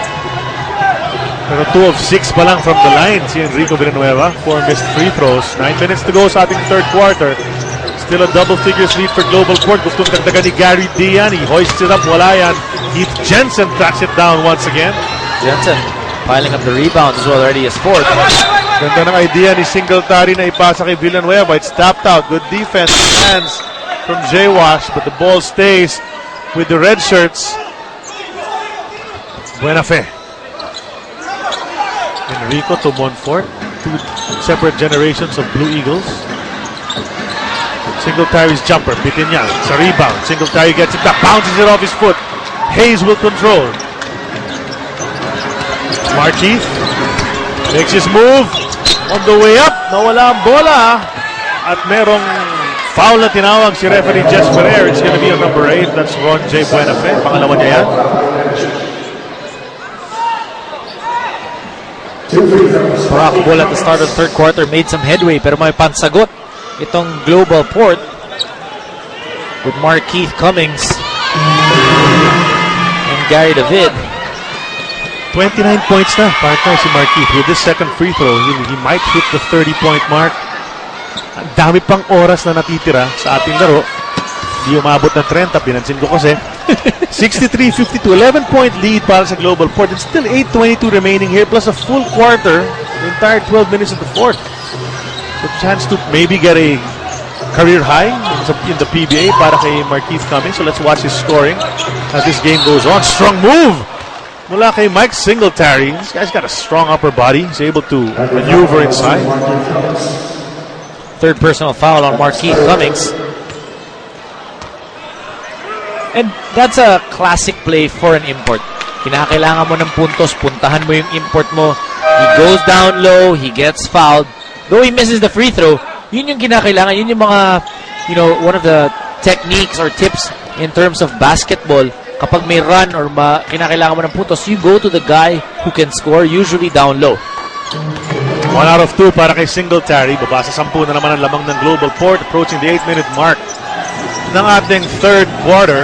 Pero 2 of 6 pa lang from the line si Enrico Villanueva. 4 missed free throws. 9 minutes to go sa ating third quarter. Still a double figures lead for GlobalPort. Gustong dagdagan ni Gary Dian. He hoists it up. Wala yan. Heath Jensen tracks it down once again.
Jensen piling up the rebounds as well. Already has scored.
Ganda ng idea ni Singletary na ipasa kay Villanueva. It's tapped out. Good defense. Hands from Jay Wash. But the ball stays with the red shirts. Buena fe. Enrico to Monfort. 2 separate generations of Blue Eagles. Singletary's jumper. Bitin niya. It's a rebound. Singletary gets it back. Bounces it off his foot. Hayes will control. Markeith makes his move. On the way up. Nawala ang bola. At merong foul na tinawag si referee Jess Ferrer. It's gonna be on number 8. That's Ron J. Buenafe. Pangalawa niya yan.
Barako ball at the start of the third quarter made some headway pero may pansagot itong GlobalPort with Markeith Cummings and Gary David.
29 points na, partner, si Markeith. With this second free throw, he might hit the 30-point mark. Ang dami pang oras na natitira sa ating laro. Di umabot ng 30, pinansin ko kasi. 63-52, 11-point lead para sa GlobalPort. And still 8:22 remaining here, plus a full quarter, the entire 12 minutes of the fourth. So chance to maybe get a career high in the PBA para kay Markeith Cummings. So let's watch his scoring as this game goes on. Strong move mula kay Mike Singletary. This guy's got a strong upper body. He's able to maneuver inside.
Third personal foul on Markeith Cummings. And that's a classic play for an import. Kinakailangan mo ng puntos, puntahan mo yung import mo. He goes down low, he gets fouled. Though he misses the free throw, yun yung kinakailangan. Yun yung mga, one of the techniques or tips in terms of basketball. Kapag may run or kinakailangan mo ng puntos, you go to the guy who can score, usually down low.
1 out of 2 para kay Singletary. Baba sa 10 na naman ang lamang ng GlobalPort, approaching the 8-minute mark ng ating third quarter.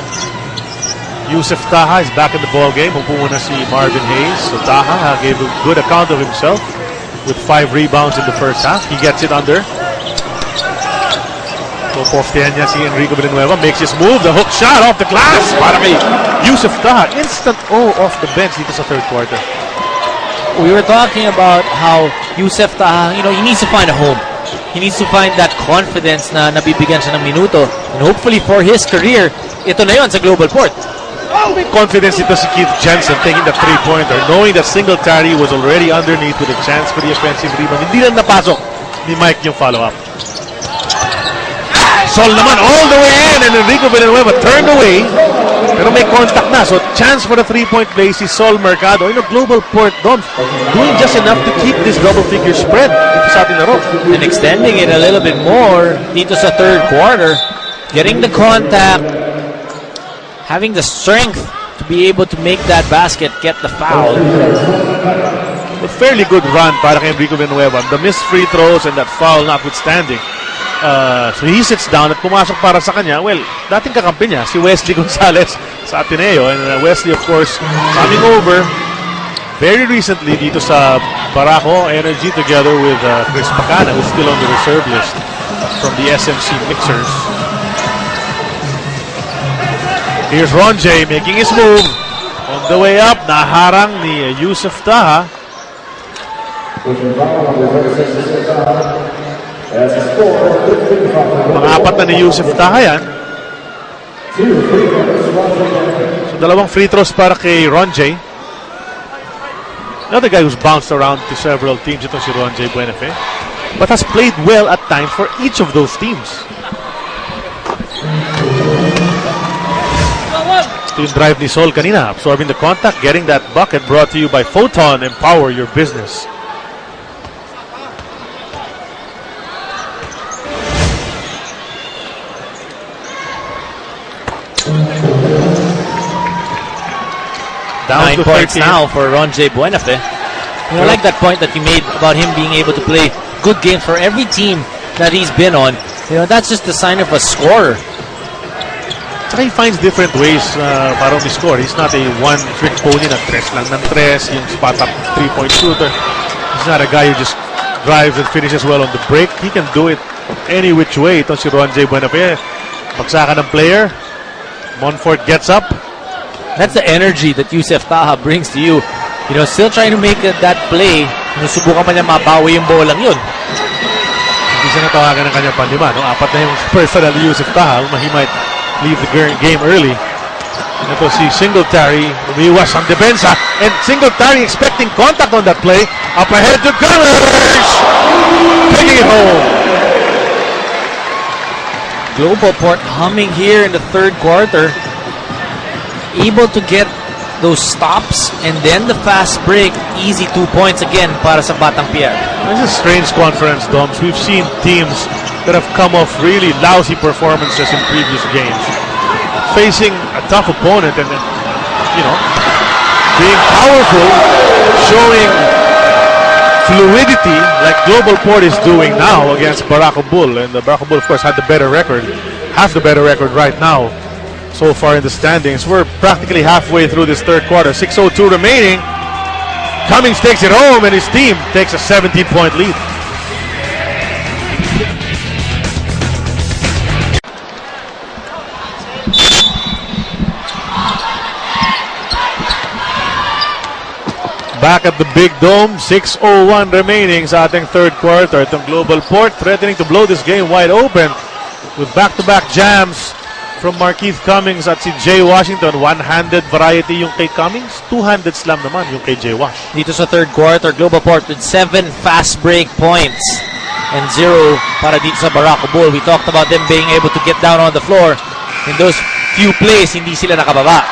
Yusef Taha is back in the ball game. Upo na si Marvin Hayes. So Taha gave a good account of himself with 5 rebounds in the first half. He gets it under. So postehan niya si Enrico Villanueva. Makes his move. The hook shot off the glass para kay Yusef Taha. Instant O off the bench dito sa third quarter.
We were talking about how Yusef Taha, he needs to find a home. He needs to find that confidence na nabibigyan siya ng minuto. And hopefully for his career, ito na yun sa GlobalPort.
May confidence ito si Keith Jensen taking the three-pointer, knowing that Singletary was already underneath with a chance for the offensive rebound. Hindi lang napasok ni Mike yung follow-up. Sol naman all the way in, and Enrico Villanueva turned away. Pero may contact na. So chance for the three-point play si Sol Mercado. GlobalPort doing just enough to keep this double-figure spread dito sa ating laro.
And extending it a little bit more dito sa third quarter. Getting the contact. Having the strength to be able to make that basket, get the foul.
A fairly good run para kay Enrico Villanueva. The missed free throws and that foul notwithstanding. So he sits down at pumasok para sa kanya. Well, dating kakampi niya, si Wesley Gonzalez sa Ateneo. And Wesley, of course, coming over very recently dito sa Barako Energy together with Chris Pacana, who's still on the reserve list from the SMC Mixers. Here's Ron J making his move. On the way up, naharang ni Yusef Taha. Pang-apat na ni Yusef Taha yan. So dalawang free throws para kay Ron J. Another guy who's bounced around to several teams, itong si Ron J Buenafe, but has played well at times for each of those teams. Ito yung drive ni Sol kanina, absorbing the contact, getting that bucket, brought to you by Photon. Empower your business. Down
9
to
points
13.
now for Ronjay Buenafe. I like that point that you made about him being able to play good games for every team that he's been on. That's just a sign of a scorer.
Saka he finds different ways para score. He's not a one-trick pony na tres lang ng tres, yung spot-up three-point shooter. He's not a guy who just drives and finishes well on the break. He can do it any which way. Ito si Ronjay Buenafe. Pagsakan ng player. Monfort gets up.
That's the energy that Yusef Taha brings to you. Still trying to make that play. Subukan pa niya mabawi yung bolang yun.
Hindi siya natawagan ng kanyang panlima. No? Apat na yung personal Yusef Taha. He might leave the game early. Ito si Singletary. Umiwas ang depensa. And Singletary expecting contact on that play. Up ahead to Gunners! Taking it home.
GlobalPort humming here in the third quarter. Able to get those stops and then the fast break. Easy 2 points again para sa Batang Pier.
This is a strange conference, Doms. We've seen teams that have come off really lousy performances in previous games, facing a tough opponent and then, being powerful, showing fluidity like GlobalPort is doing now against Barako Bull. And the Barako Bull, of course, had the better record, has the better record right now so far in the standings. We're practically halfway through this third quarter. 6:02 remaining. Cummings takes it home and his team takes a 17-point lead. Back at the Big Dome, 6:01 remaining sa ating third quarter. Itong GlobalPort threatening to blow this game wide open with back-to-back jams from Markeith Cummings at si Jay Washington. One-handed variety yung kay Cummings, two-handed slam naman yung kay Jay Wash.
Dito sa third quarter, GlobalPort with 7 fast break points and 0 para dito sa Barako Bull. We talked about them being able to get down on the floor. In those few plays, hindi sila nakababa.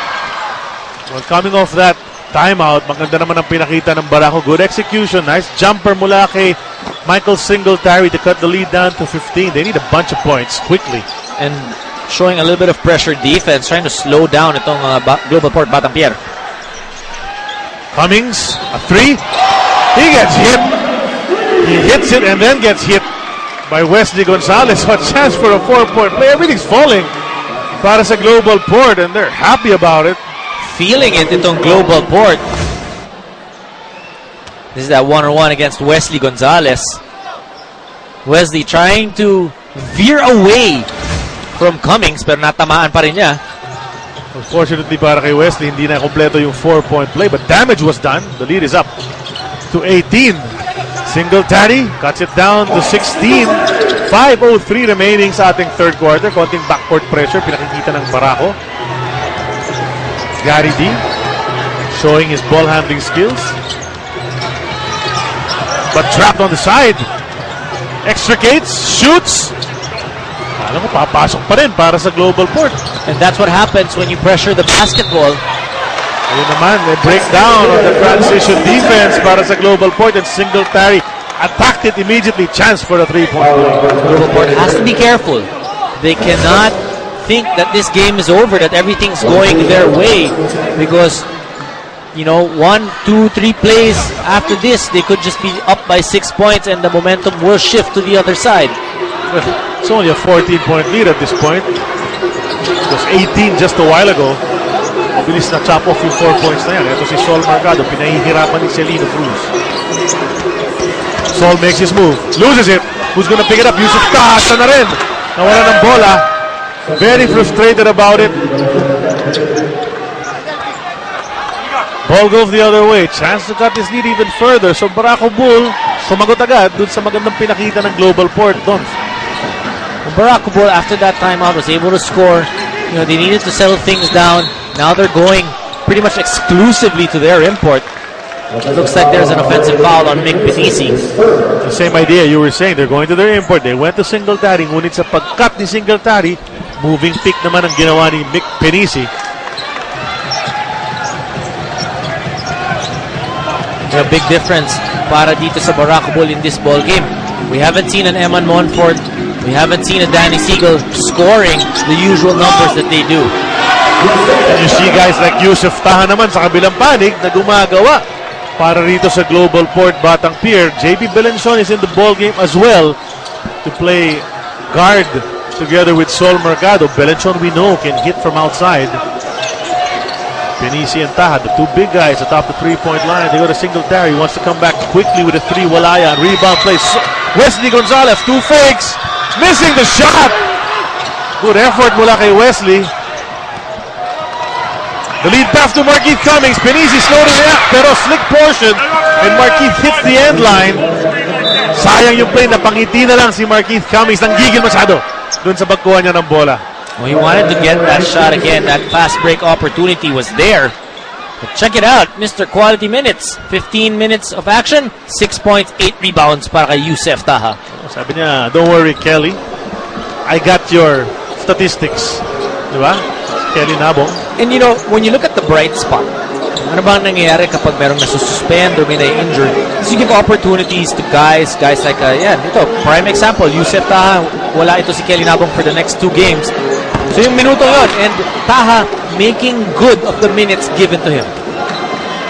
Well, coming off that timeout, maganda naman ang pinakita ng Barako. Good execution. Nice jumper mula kay Michael Singletary to cut the lead down to 15. They need a bunch of points quickly.
And showing a little bit of pressure defense, trying to slow down itong GlobalPort Batang Pier.
Cummings, a three. He gets hit. He hits it and then gets hit by Wesley Gonzalez. A chance for a 4-point play. Everything's falling para sa GlobalPort and they're happy about it.
Feeling it itong GlobalPort. This is that one-on-one against Wesley Gonzalez. Wesley trying to veer away from Cummings pero natamaan pa rin niya.
Unfortunately para kay Wesley, hindi na kompleto yung 4-point play but damage was done. The lead is up to 18. Singletary cuts it down to 16. 5:03 remaining sa ating third quarter. Konting backcourt pressure pinakikita ng Barako. Gary D showing his ball handling skills, but trapped on the side. Extricates, shoots. Alam mo, papasok pa rin para sa GlobalPort.
And that's what happens when you pressure the basketball.
Ayun naman, they break down on the transition defense para sa GlobalPort and Singletary attacked it immediately. Chance for the 3-point play.
GlobalPort has to be careful. They cannot think that this game is over, that everything's going their way, because 1, 2, 3 plays after this they could just be up by 6 points and the momentum will shift to the other side.
Well, it's only a 14-point lead at this point. It was 18 just a while ago. Bilis na chop off yung 4 points na yan. Ito si Sol Mercado, pinahihirapan ni Celino Cruz. Sol makes his move, loses it. Who's gonna pick it up? Yusuf Taha na rin. Nawala ng bola. Very frustrated about it. Ball goes the other way. Chance to cut his lead even further. So Barako Bull, sumagot agad dun sa magandang pinakita ng GlobalPort doon.
Barako Bull, after that timeout, was able to score. They needed to settle things down. Now they're going pretty much exclusively to their import. It looks like there's an offensive foul on Mick Pinisi.
The same idea you were saying. They're going to their import. They went to Singletary. Ngunit sa pagkat ni Singletary, moving pick naman ang ginawa ni Mick Pinisi.
A big difference para dito sa Barako Bull in this ball game. We haven't seen an Eman Monfort. We haven't seen a Danny Siegel scoring the usual numbers that they do.
And you see guys like Yusuf Taha naman sa kabilang panig na gumagawa para rito sa GlobalPort Batang Pier. JB Belencion is in the ball game as well to play guard together with Sol Mercado. Belencion, we know, can hit from outside. Pinisi and Taha, the two big guys atop the three-point line. They go to Singletary. Wants to come back quickly with a three. Walaya. Rebound place. Wesley Gonzalez, two fakes. Missing the shot. Good effort mula kay Wesley. The lead pass to Markeith Cummings. Pinisi slow to react, pero slick portion. And Markeith hits the end line. Sayang yung play. Napangiti na lang si Markeith Cummings. Nanggigil masyado dun sa pagkuha niya ng bola.
Well, he wanted to get that shot again. That fast break opportunity was there. But check it out, Mr. Quality Minutes. 15 minutes of action, 6 points, 8 rebounds para kay Yusuf Taha.
Sabi niya, don't worry, Kelly. I got your statistics. Diba? Kelly Nabong.
And you know, when you look at the bright spot, ano bang nangyayari kapag merong nasususpend or may na-injured? So you give opportunities to guys like, ito, prime example, Yusuf Taha, wala ito si Kelly Nabong for the next 2 games. So yung minuto yun, and Taha making good of the minutes given to him.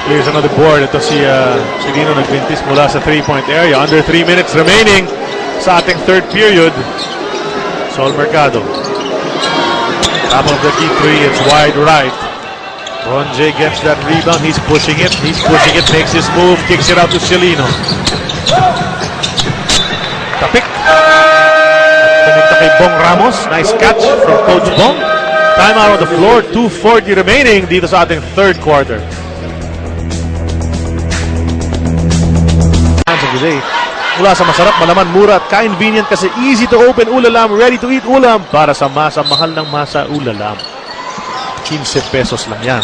Here's another board. Ito si Dino nagvintis mula sa 3-point area. Under 3 minutes remaining sa ating third period. Sol Mercado. Top of the key three. It's wide right. Ron J gets that rebound. He's pushing it. Makes his move. Kicks it out to Celino. Tapik. Connecta kay Bong Ramos. Nice catch from Coach Bong. Timeout on the floor. 2:40 remaining dito sa ating third quarter. Of the day. Mula sa masarap, malaman, mura at ka-convenient kasi easy to open ulalam, ready to eat ulam para sa masa, mahal ng masa ulalam. 15 pesos lang yan.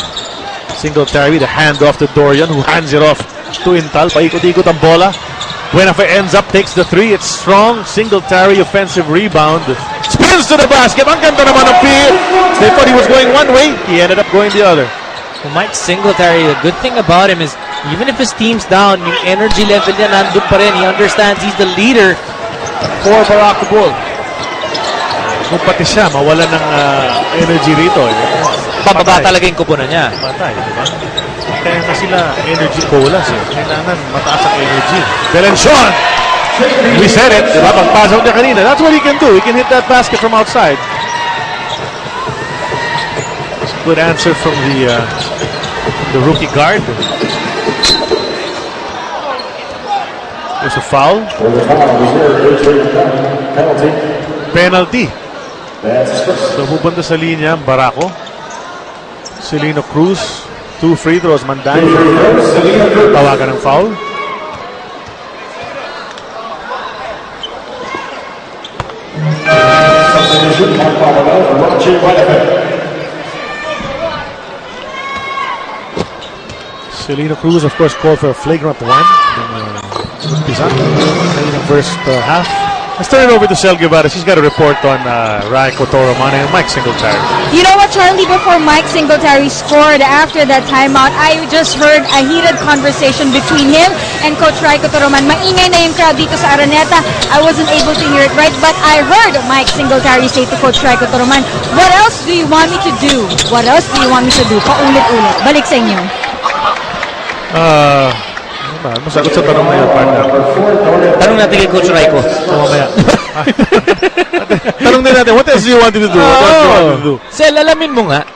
Singletary, the hand off to Dorian who hands it off to Intal. Paikot-ikot ang bola. Buenafe ends up, takes the three. It's strong. Singletary, offensive rebound. Spins to the basket. Ang ganda naman ng Pier. They thought he was going one way. He ended up going the other.
Well, Mike Singletary, the good thing about him is even if his team's down, yung energy level niya nandun pa rin. He understands he's the leader for Barako Bull.
Kung pati siya, mawala ng energy rito.
Pababa talaga yung kupunan niya.
Patay, di ba? Kaya na sila energy colas eh. Kailangan mataas ang energy. Belencion! We said it, di ba? Pagpasok niya kanina. That's what he can do. He can hit that basket from outside. Good answer from the rookie guard. There's a foul. Penalty. So pupunta sa linya Barako. Celino Cruz. 2 free throws. Manday. Tawagan ng foul. Celino Cruz, of course, called for a flagrant one in the first half. Let's turn it over to Sel Guevara. She's got a report on Raiko Toroman and Mike Singletary.
You know what, Charlie? Before Mike Singletary scored after that timeout, I just heard a heated conversation between him and Coach Raiko Toroman. Maingay na yung crowd dito sa Araneta. I wasn't able to hear it right, but I heard Mike Singletary say to Coach Raiko Toroman, "What else do you want me to do? What else do you want me to do?" Paulit-ulit. Balik sa inyo.
Masagot sa tanong na yun, partner.
Tanong natin kay Coach Raiko.
Mamaya. Tanong din natin, what else do you want to do? What else do you want to do?
Sel, alamin mo nga.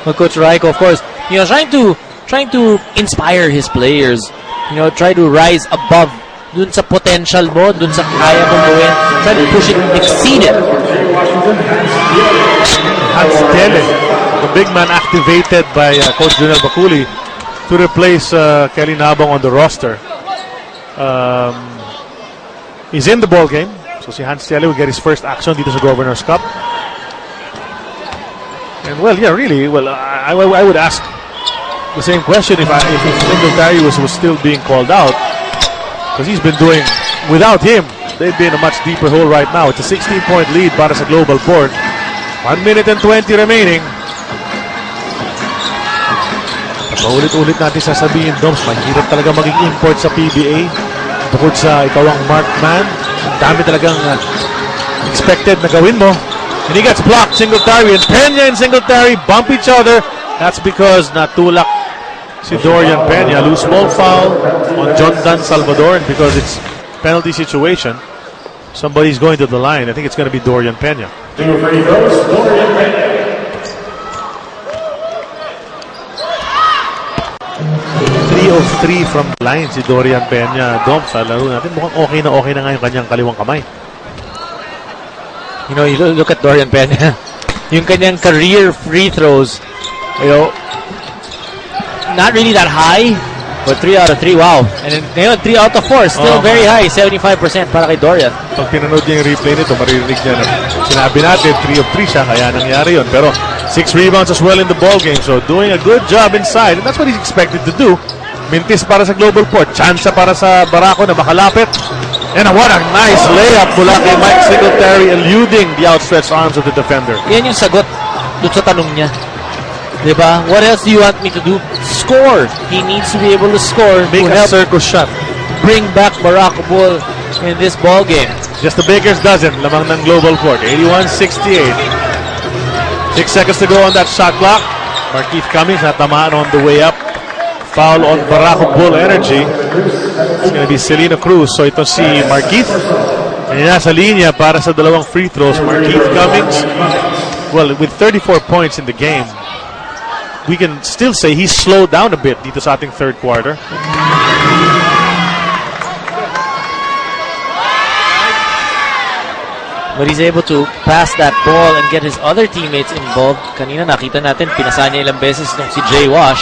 Well, Coach Raiko, of course, trying to inspire his players. Try to rise above dun sa potential mo, dun sa kaya mong gawin. Try to push it, exceed it.
Hans Tele, the big man activated by Coach Junel Baculi to replace Kelly Nabong on the roster. He's in the ball game. So si Hans Tele will get his first action dito sa Governor's Cup. And I would ask the same question if Singletary was still being called out. Because he's been doing, without him, they'd be in a much deeper hole right now. It's a 16-point lead para sa GlobalPort. 1 minute and 20 remaining. Paulit-ulit natin sasabihin, Doms, mahirap talaga maging import sa PBA. Bukod sa ikaw ang marked man, ang dami talagang expected na gawin mo. And he gets blocked. Singletary and Peña and Singletary bump each other. That's because natulak si Dorian Peña. Loose ball foul on John Dan Salvador, and because it's penalty situation, somebody's going to the line. I think it's going to be Dorian Peña. 3 of 3 from the line si Dorian Peña. Dom, sa laro natin, mukhang okay na nga yung kanyang kaliwang kamay.
You know, you look at Dorian Peña. Yung kanyang career free throws, you know, not really that high, but 3 out of 3, wow. And then, ngayon, 3 out of 4, still very high, 75% para kay Dorian.
Pag pinanood niya yung replay nito, maririnig niya na sinabi natin 3 of 3 siya, kaya nangyari yun. Pero 6 rebounds as well in the ball game, so doing a good job inside, and that's what he's expected to do. Mintis para sa GlobalPort, chance para sa Barako na makalapit. And what a nice layup mula kay Mike Singletary, eluding the outstretched arms of the defender.
Yan yung sagot doon sa tanong niya. Diba? What else do you want me to do? Score. He needs to be able to score.
Make a circus shot.
Bring back Barako Bull in this ball game.
Just the baker's dozen, lamang ng GlobalPort. 81-68. 6 seconds to go on that shot clock. Markeith Cummings natamaan on the way up. Foul on Barako Bull Energy. It's going to be Selena Cruz. So ito si Markeith. And nasa linya para sa dalawang free throws. Markeith Cummings, well, with 34 points in the game, we can still say he slowed down a bit dito sa ating third quarter.
But he's able to pass that ball and get his other teammates involved. Kanina nakita natin, pinasa niya ilang beses nung si Jay Wash.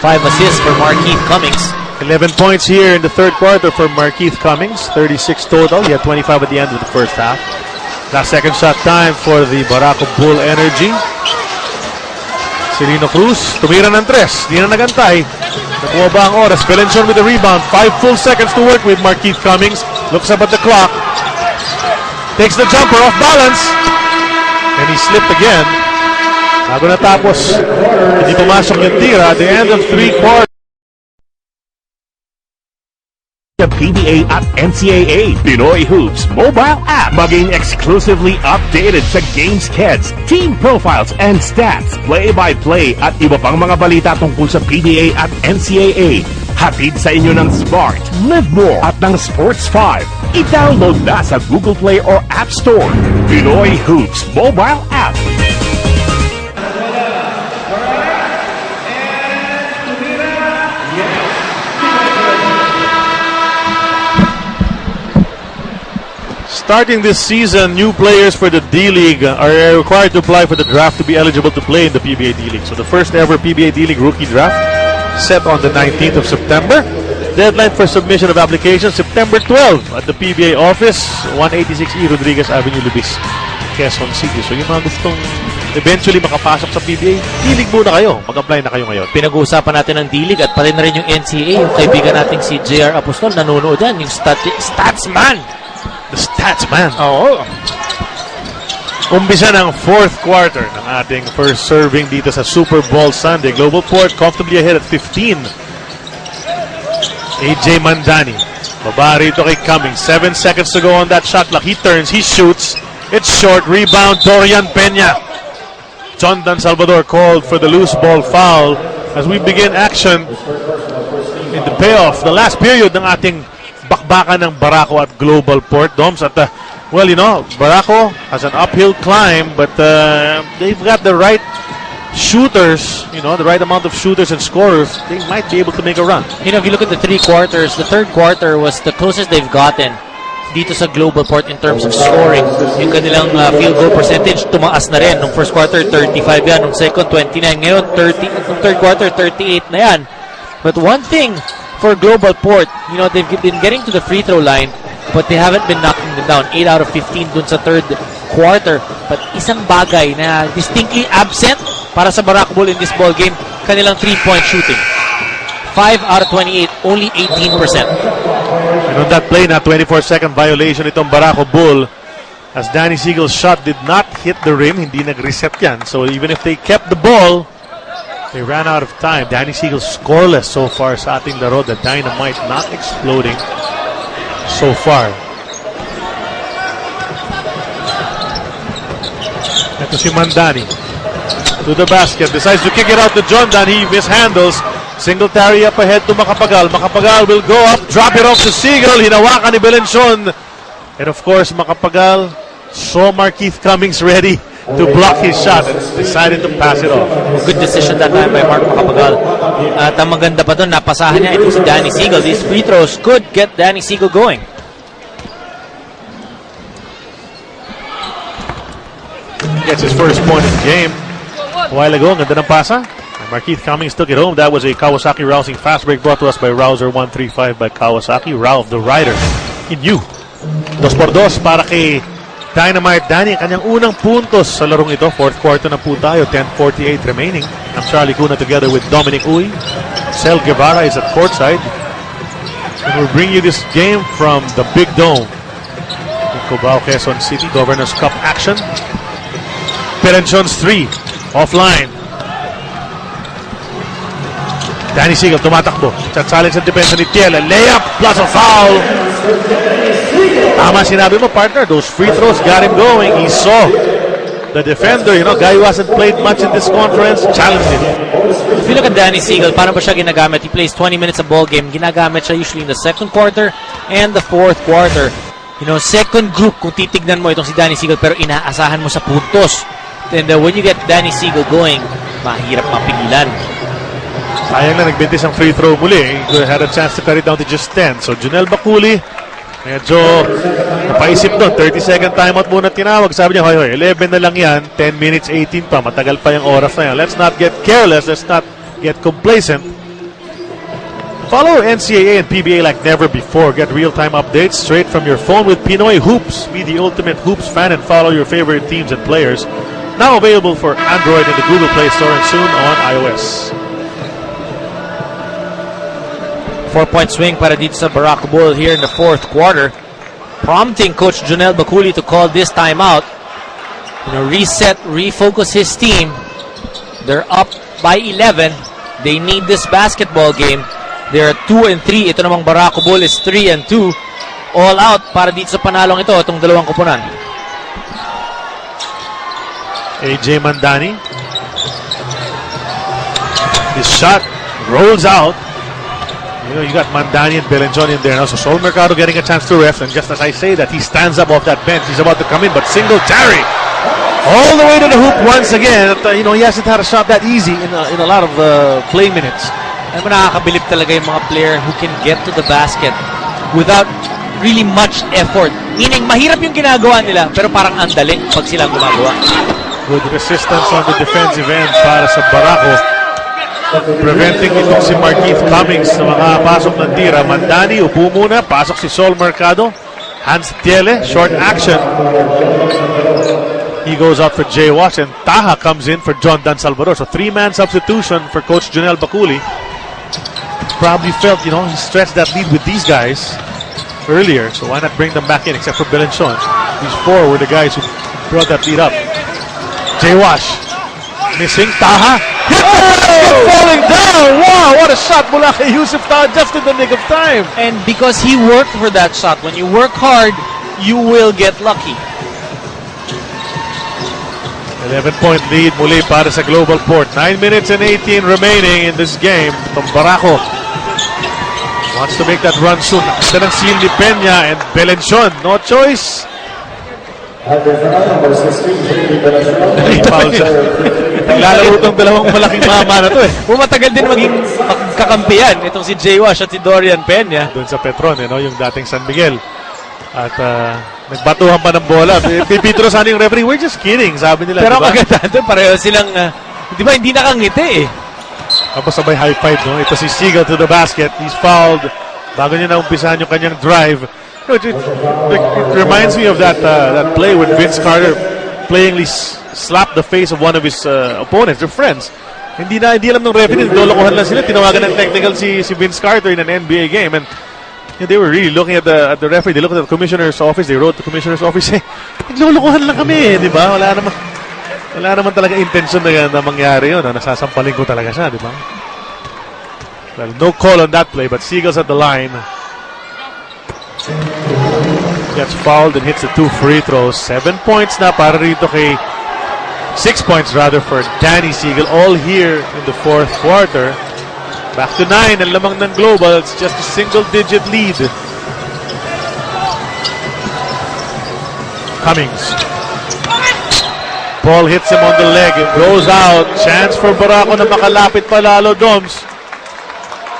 5 assists for Markeith Cummings.
11 points here in the third quarter for Markeith Cummings. 36 total. He had 25 at the end of the first half. Last second shot time for the Barako Bull Energy. Selena Cruz, tumira ng 3. Di na nagantay. Nakuha ba ang oras? Belenchon with the rebound. 5 full seconds to work with Markeith Cummings. Looks up at the clock. Takes the jumper off balance. And he slipped again. Bago natapos, hindi pumasok yung tira at the end of 3 quarters.
The PBA at NCAA Pinoy Hoops mobile app maging exclusively updated sa game skeds, team profiles and stats, play-by-play at iba pang mga balita tungkol sa PBA at NCAA. Hatid sa inyo ng Smart, Live More at ng Sports 5. I-download na sa Google Play or App Store. Pinoy Hoops mobile app.
Starting this season, new players for the D-League are required to apply for the draft to be eligible to play in the PBA D-League. So the first ever PBA D-League rookie draft set on the 19th of September. Deadline for submission of applications, September 12 at the PBA office, 186 E. Rodriguez Avenue, Lubis, Quezon City. So yung mga gustong eventually makapasok sa PBA, D-League muna kayo. Mag-apply na kayo ngayon.
Pinag-uusapan natin ng D-League at pati na rin yung NCAA. Yung kaibigan nating si JR Apostol, nanonood yan. Yung Statsman.
The stats man.
Oo.
Umpisa ng fourth quarter ng ating first serving dito sa Super Bowl Sunday. GlobalPort comfortably ahead at 15. AJ Mandani. Baba rito kay Cummings. 7 seconds to go on that shot clock. He turns, he shoots. It's short. Rebound, Dorian Peña. John Dan Salvador called for the loose ball foul as we begin action in the payoff. The last period ng ating bakbakan ng Barako at GlobalPort, Doms. At, well, you know, Barako has an uphill climb, but they've got the right shooters, you know, the right amount of shooters and scorers. They might be able to make a run.
You know, if you look at the 3 quarters, the third quarter was the closest they've gotten dito sa GlobalPort in terms of scoring. Yung kanilang field goal percentage, tumaas na rin. Nung first quarter, 35 yan. Nung second, 29. Ngayon, 30. Nung third quarter, 38 na yan. But one thing for GlobalPort, you know, they've been getting to the free throw line, but they haven't been knocking them down. 8 out of 15 dun sa third quarter. But isang bagay na distinctly absent para sa Barako Bull in this ball game, kanilang 3-point shooting. 5 out of 28, only 18%.
And on that play na 24-second violation itong Barako Bull, as Danny Siegel's shot did not hit the rim, hindi nag-reset yan. So even if they kept the ball, they ran out of time. Danny Siegel scoreless so far sa ating laro. The dynamite not exploding so far. Ito si Mandani. To the basket. Decides to kick it out to John Dan. He mishandles. Singletary up ahead to Macapagal. Macapagal will go up. Drop it off to Seagull. Hinawakan ni Belenson. And of course, Macapagal saw Markeith Cummings ready to block his shot and decided to pass it off.
Good decision that time by Mark Macapagal. At ang maganda pa doon, napasahan niya ito si Danny Seagull. These free throws could get Danny Seagull going.
Gets his first point of the game. A while ago, ganda ng pasa. Markeith Cummings took it home. That was a Kawasaki rousing fast break brought to us by Rouser 135 by Kawasaki. Ralph, the rider, in you. 2x2 para kay Dynamite Danny. Kanyang unang puntos sa larong ito. Fourth quarter na po tayo. 10:48 remaining. I'm Charlie Cuna together with Dominic Uy. Cel Guevara is at courtside. And we'll bring you this game from the Big Dome in Cubao, Quezon City. Governor's Cup action. Perenchon's 3. Offline. Danny Seagull tumatakbo. Challenge sa depensa ni Tiel. Layup plus a foul. Tama sinabi mo, partner. Those free throws got him going. He saw the defender, guy who hasn't played much in this conference, challenged him.
If you look at Danny Seagull, paano ba siya ginagamit? He plays 20 minutes a ball game. Ginagamit siya usually in the second quarter and the fourth quarter. Second group, kung titignan mo itong si Danny Seagull, pero inaasahan mo sa puntos. And when you get Danny Seagull going, mahirap mapigilan.
Sayang na nagbintis ang free throw muli. He had a chance to cut it down to just 10. So Junel Baculi, medyo napaisip doon. 30-second timeout muna tinawag. Sabi niya, hoy, 11 na lang yan. 10 minutes, 18 pa. Matagal pa yung oras na yan. Let's not get careless. Let's not get complacent. Follow NCAA and PBA like never before. Get real-time updates straight from your phone with Pinoy Hoops. Be the ultimate Hoops fan and follow your favorite teams and players. Now available for Android in the Google Play Store and soon on iOS.
4-point swing para dito sa Barako Bull here in the fourth quarter, prompting Coach Junel Baculi to call this timeout. Reset, refocus his team. They're up by 11. They need this basketball game. They're 2-3. Ito namang Barako Bull is 3-2. All out para dito sa panalong ito, itong dalawang kupunan.
AJ Mandani. His shot rolls out. You got Mandani and Belenjon in there now. So Sol Mercado getting a chance to rest. And just as I say that, he stands up off that bench. He's about to come in, but Singletary all the way to the hoop once again. He hasn't had a shot that easy in a lot of play minutes.
Alam mo, nakakabilib talaga yung mga player who can get to the basket without really much effort. Meaning, mahirap yung ginagawa nila, pero parang andali pag silang gumagawa.
Good resistance on the defensive end para sa Barako. Preventing itong si Markeith Cummings na makapasok ng tira. Mandani, upo muna. Pasok si Sol Mercado. Hans Tiele, short action. He goes out for Jay Wash and Taha comes in for John Dan Salvador. So 3-man substitution for Coach Junel Baculi. Probably felt, he stretched that lead with these guys earlier. So why not bring them back in except for Bill and Sean? These four were the guys who brought that lead up. Jay Wash. Missing. Taha. Falling down. Wow, what a shot mula kay Yusuf Taha just in the nick of time.
And because he worked for that shot, when you work hard, you will get lucky.
11-point lead muli para sa GlobalPort. 9 minutes and 18 remaining in this game. Itong Barako wants to make that run soon. Nakita ng seal ni Peña and Belenson. No choice. Naglalaro itong dalawang malaking mama na to eh.
Matagal din maging kakampiyan itong si Jay Wash at si Dorian Peña.
Doon sa Petron, yung dating San Miguel. At nagbatuhan pa ng bola. Pipitro sana yung referee. We're just kidding, sabi nila.
Pero
diba?
maganda doon, pareho silang, di ba, hindi nakangiti eh.
Tapos sabay high five, no? Ito si Seagull to the basket. He's fouled. Bago niya naumpisahan yung kanyang drive. It reminds me of that play when Vince Carter playingly slapped the face of one of his opponents, their friends. Hindi alam ng referee, dolokohan lang sila. Tinawagan ng technical si Vince Carter in an NBA game. And they were really looking at the referee. They looked at the commissioner's office. They wrote to the commissioner's office, naglulukuhan lang kami, di ba? Wala naman talaga intention na mangyari yun. Nasasampaling ko talaga siya, di ba? Well, no call on that play, but Seagull's at the line. Gets fouled and hits the 2 free throws. 7 points na para rito kay 6 points rather for Danny Siegel, all here in the fourth quarter. Back to 9 ang lamang ng Global. It's just a single-digit lead. Cummings. Ball hits him on the leg. It goes out. Chance for Barako na makalapit pa lalo, Doms.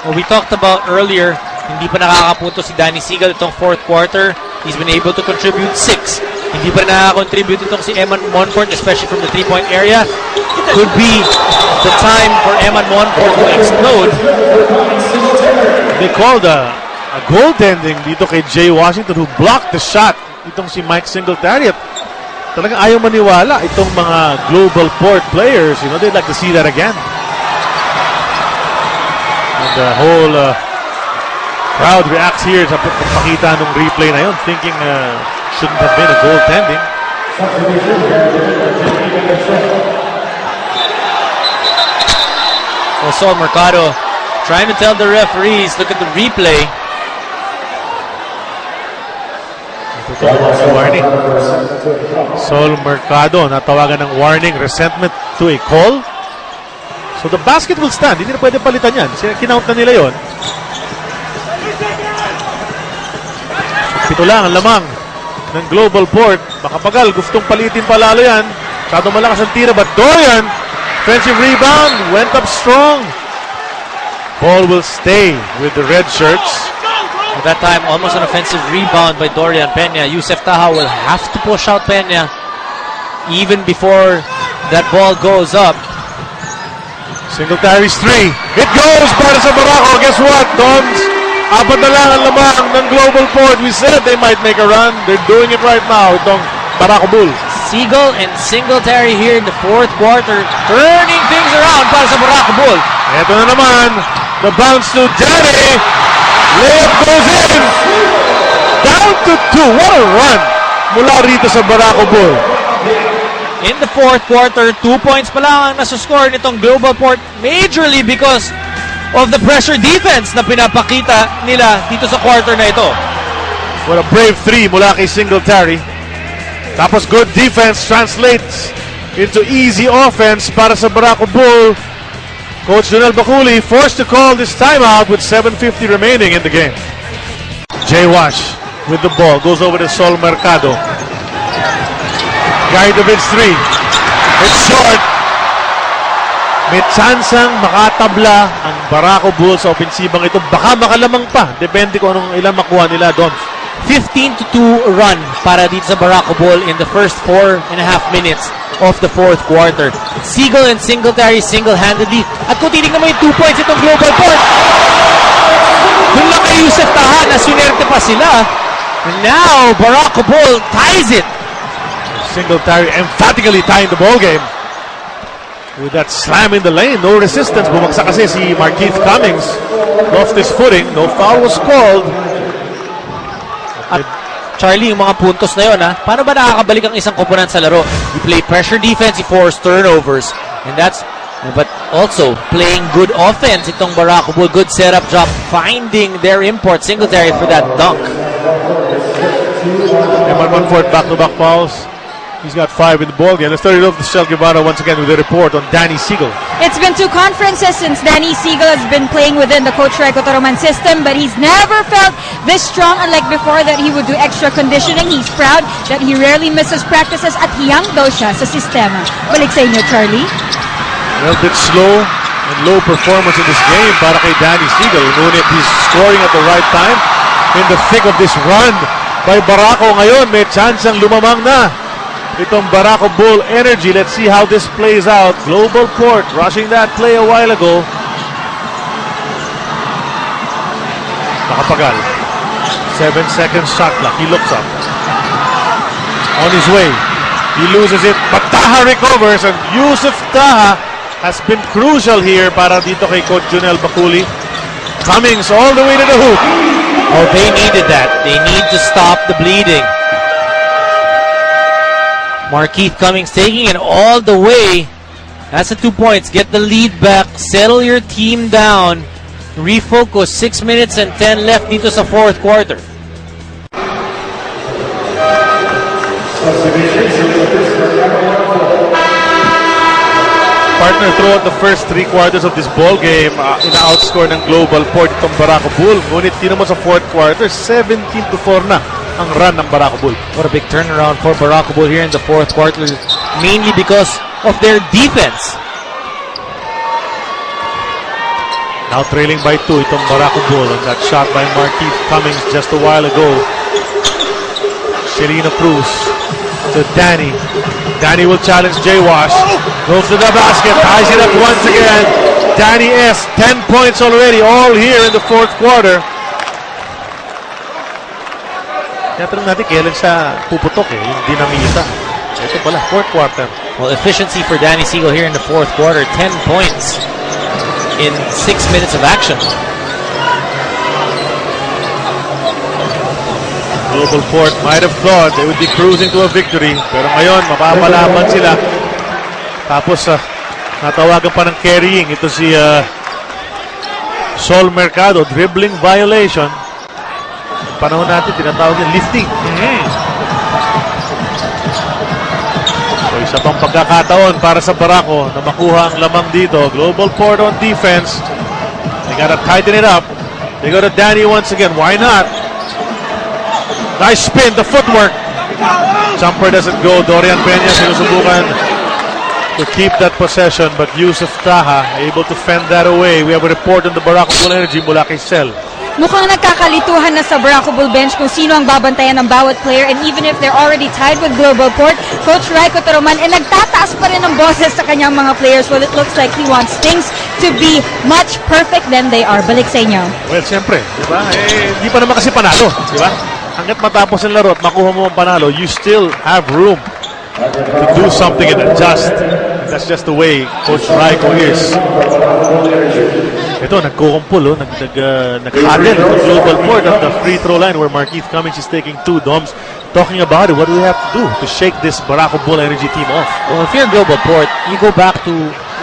Well, we talked about earlier, hindi pa nakakapunto si Danny Siegel itong fourth quarter. He's been able to contribute 6. Hindi pa nakaka-contribute itong si Eman Monfort, especially from the 3-point area. Could be the time for Eman Monfort to explode.
They called a goaltending dito kay Jay Washington who blocked the shot. Itong si Mike Singletary. At talagang ayaw maniwala itong mga GlobalPort players. You know, they'd like to see that again. And the whole crowd reacts here sa pagpakita ng replay na yun, thinking shouldn't have been a goaltending.
Also, Mercado trying to tell the referees, look at the replay.
Warning. Sol Mercado natawagan ng warning, resentment to a call. So the basket will stand. Hindi na pwede palitan yan. Kinount na nila yon. Pito lang ang lamang ng GlobalPort. Makapagal, gustong palitin palalo yan. Masyado malakas ang tira, but Dorian, defensive rebound, went up strong. Ball will stay with the red shirts.
At that time, almost an offensive rebound by Dorian Peña. Yusef Taha will have to push out Peña even before that ball goes up.
Singletary's 3. It goes para sa Barako. Guess what, Doms? Apat na lang ang lamang ng GlobalPort. We said they might make a run. They're doing it right now. Itong Barako Bull.
Siegel and Singletary here in the fourth quarter, turning things around para sa Barako Bull.
Ito na naman. The bounce to Danny. Layup goes in. Down to 2. What a run mula rito sa Barako Bull.
In the fourth quarter, 2 points pa lang ang nasuscore nitong GlobalPort, majorly because of the pressure defense na pinapakita nila dito sa quarter na ito.
What a brave 3 mula kay Singletary. Tapos good defense translates into easy offense para sa Barako Bull. Coach Jonel Baculi forced to call this timeout with 7:50 remaining in the game. Jay Wash with the ball, goes over to Sol Mercado. Gaidovic 3. It's short. May tsansang makatabla ang Barako Bull sa opensibang ito. Baka makalamang pa. Depende kung anong ilang makuha nila doon.
15-2 run para dito sa Barako Bull in the first 4.5 minutes of the fourth quarter. Siegel and Singletary single-handedly. At kung titignan mo yung 2 points itong GlobalPort, dun lang kay Yusef Taha na sinerte pa sila. And now, Barako Bull ties it.
Singletary emphatically tying the ball game. With that slam in the lane, no resistance. Bumagsak kasi si Markeith Cummings. Lost his footing. No foul was called.
At Charlie, yung mga puntos na yun, paano ba nakakabalik ang isang komponent sa laro? You play pressure defense, you force turnovers. And that's, but also playing good offense. Itong Barako Bull, good setup job, finding their import, Singletary for that dunk.
Eman Monfort back-to-back fouls. He's got 5 in the ball game. Let's start it off to Shel Guevara once again with a report on Danny Siegel.
It's been 2 conferences since Danny Siegel has been playing within the Coach Rico Toroman system, but he's never felt this strong, unlike before that he would do extra conditioning. He's proud that he rarely misses practices at hiyang daw siya sa sistema. Balik sa inyo, Charlie.
A little bit slow and low performance in this game para kay Danny Siegel. Ngunit he's scoring at the right time in the thick of this run by Barako ngayon. May chance ang lumamang na itong Barako Bull energy. Let's see how this plays out. GlobalPort rushing that play a while ago. Nakapagal. 7 seconds shot clock. He looks up. On his way. He loses it, but Taha recovers, and Yusef Taha has been crucial here para dito kay Coach Jonel Baculi. Cummings all the way to the hoop.
Oh, they needed that. They need to stop the bleeding. Markeith Cummings taking it all the way. That's the 2 points. Get the lead back. Settle your team down. Refocus. 6 minutes and 10 left dito sa fourth quarter.
partner throughout the first 3 quarters of this ball game. Ina-outscore ng GlobalPort itong Barako Bull. Ngunit tinan mo sa 4th quarter, 17-4 na ang run ng Barako Bull.
What a big turnaround for Barako Bull here in the 4th quarter, mainly because of their defense.
Now trailing by 2 itong Barako Bull, and that shot by Marquise Cummings just a while ago. Selena Cruz to Danny. Danny will challenge Jay Wash. Goes to the basket, ties it up once again. Danny S, 10 points already, all here in the 4th quarter. Tatanong natin kailan siya puputok yung dinamita. Ito pala, 4th quarter.
Well, efficiency for Danny Siegel here in the 4th quarter, 10 points in 6 minutes of action.
GlobalPort might have thought they would be cruising to a victory, pero ngayon mapapalaban sila. Tapos natawagan pa ng carrying ito si Sol Mercado, dribbling violation. Panahon natin tinatawag yung lifting. So isa pang pagkakataon para sa Barako na makuha ang lamang dito. GlobalPort on defense. They gotta tighten it up. They go to Danny once again. Why not? Nice spin, the footwork. Jumper doesn't go. Dorian Peña sinusubukan to keep that possession, but Yusuf Taha able to fend that away. We have a report on the Barako Bull Energy mula kay Cel.
Mukhang nagkakalituhan na sa Barako Bull bench kung sino ang babantayan ng bawat player, and even if they're already tied with GlobalPort, Coach Raiko Toroman nagtataas pa rin ng boses sa kanyang mga players. Well, it looks like he wants things to be much perfect than they are. Balik sa inyo.
Well, siyempre, di ba? Hindi pa naman kasi panalo, di ba? Hanggat matapos ang laro at makuha mo ang panalo, you still have room to do something and adjust. That's just the way Coach Raiko is. Ito, nagkukumpul, nag-huddle ng GlobalPort at the free throw line where Marquise Cummings is taking 2 doms. Talking about it, what do we have to do to shake this Barako Bull Energy team off?
Well, if you're GlobalPort, you go back to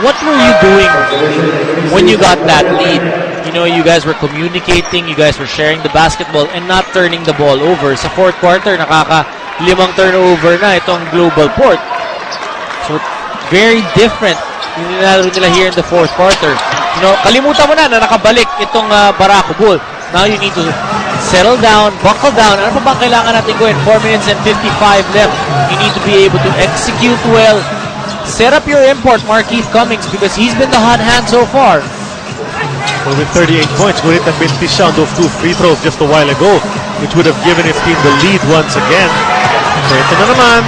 what were you doing when you got that lead? You know, you guys were communicating, you guys were sharing the basketball and not turning the ball over. Sa 4th quarter, nakaka-5 turnover na itong GlobalPort. So, very different yung nilalaro nila here in the 4th quarter. You know, kalimutan mo na nakabalik itong Barako Bull. Now you need to settle down, buckle down. Ano pa bang kailangan natin gawin? 4 minutes and 55 left. You need to be able to execute well. Set up your import, Marquise Cummings, because he's been the hot hand so far.
Well, with 38 points, ngunit nagbintis siya on those 2 free throws just a while ago, which would have given his team the lead once again. So ito na naman,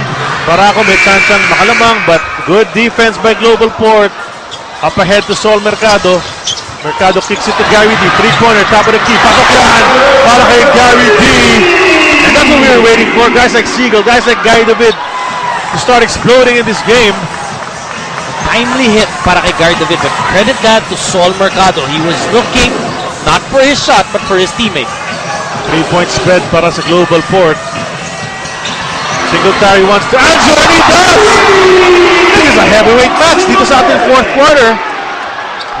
Barako may chance siyang makalamang, but good defense by GlobalPort. Up ahead to Sol Mercado. Mercado kicks it to Gary D. 3-pointer, top of the key. Papaklahan para kay Gary D. And that's what we were waiting for. Guys like Siegel, guys like Guy David to start exploding in this game.
Timely hit para kay Guard David, but credit that to Sol Mercado. He was looking not for his shot, but for his teammate.
3-point spread para sa GlobalPort. Singletary wants to answer, and he does! This is a heavyweight match dito sa ating 4th quarter.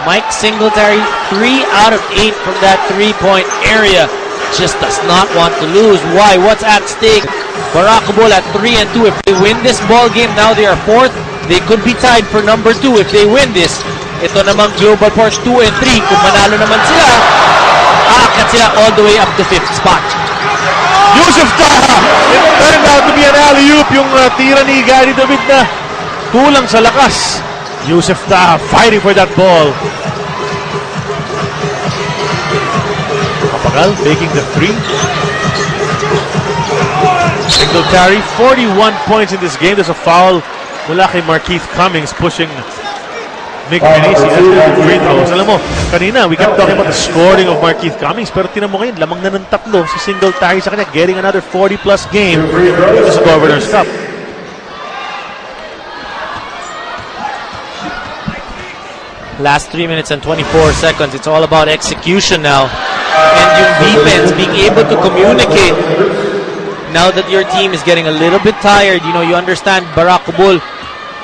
Mike Singletary, 3 out of 8 from that 3-point area. Just does not want to lose. Why? What's at stake? Barako Bull at 3-2. If they win this ball game, now they are 4th. They could be tied for number 2 if they win this. Ito namang GlobalPort 2-3. Kung manalo naman sila, aakyat sila all the way up to 5th spot.
Yusuf Taha! It turned out to be an alley-oop. Yung tira ni Gary David na kulang sa lakas. Yusuf Taha fighting for that ball. Kapagal making the 3. Singletary, 41 points in this game. There's a foul mula kay Marquise Cummings pushing Mick Menesi at the free throws. Alam mo, kanina we kept talking about the scoring of Marquise Cummings, pero tinan mo ngayon, lamang na ng 3 si Singletary sa kanya, getting another 40-plus game dito sa Governor's Cup.
Last 3 minutes and 24 seconds. It's all about execution now. And yung defense being able to communicate. Now that your team is getting a little bit tired, you know, you understand Barako Bull,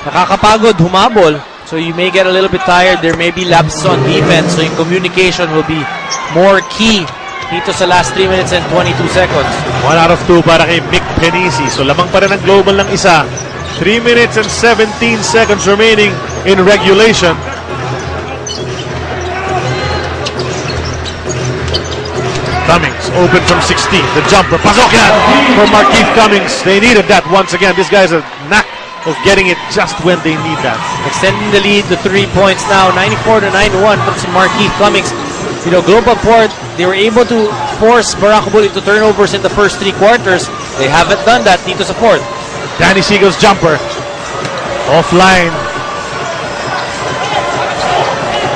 nakakapagod, humabol. So you may get a little bit tired. There may be lapses on defense. So yung communication will be more key dito sa last 3 minutes and 22 seconds.
1 out of 2 para kay Mick Penisi. So lamang pa rin ang Global ng isa. 3 minutes and 17 seconds remaining in regulation. Cummings open from 16. The jumper. Pasok yan for Markeith Cummings. They needed that once again. This guy's a knack of getting it just when they need that.
Extending the lead to 3 points now, 94-91 puts Markeith Cummings. You know, GlobalPort, they were able to force Barako into turnovers in the first 3 quarters. They haven't done that dito sa fourth.
Danny Siegel's jumper. Offline.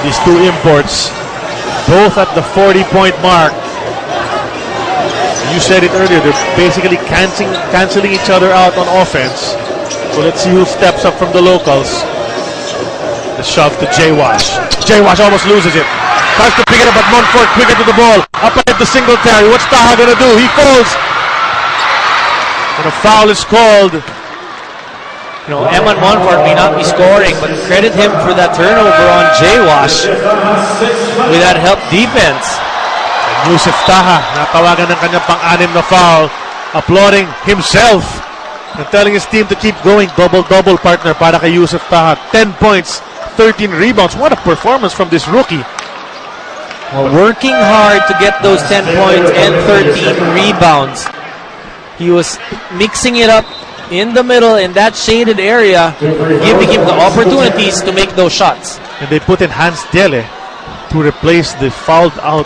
These two imports, both at the 40-point mark. You said it earlier, they're basically canceling each other out on offense. So let's see who steps up from the locals. The shove to J-Wash. J-Wash almost loses it. Tries to pick it up, but Montfort quicker to the ball. Up ahead to Singletary. What's Taha gonna do? He falls. And a foul is called.
You know, Eman Montfort may not be scoring, but credit him for that turnover on J-Wash with that help defense.
Yusuf Taha, natawagan ng kanyang pang-anim na foul, applauding himself and telling his team to keep going. Double-double, partner, para kay Yusuf Taha. 10 points, 13 rebounds. What a performance from this rookie.
Well, working hard to get those 10 points and 13 rebounds. He was mixing it up in the middle in that shaded area, giving him the opportunities to make those shots.
And they put in Hans Dele to replace the fouled out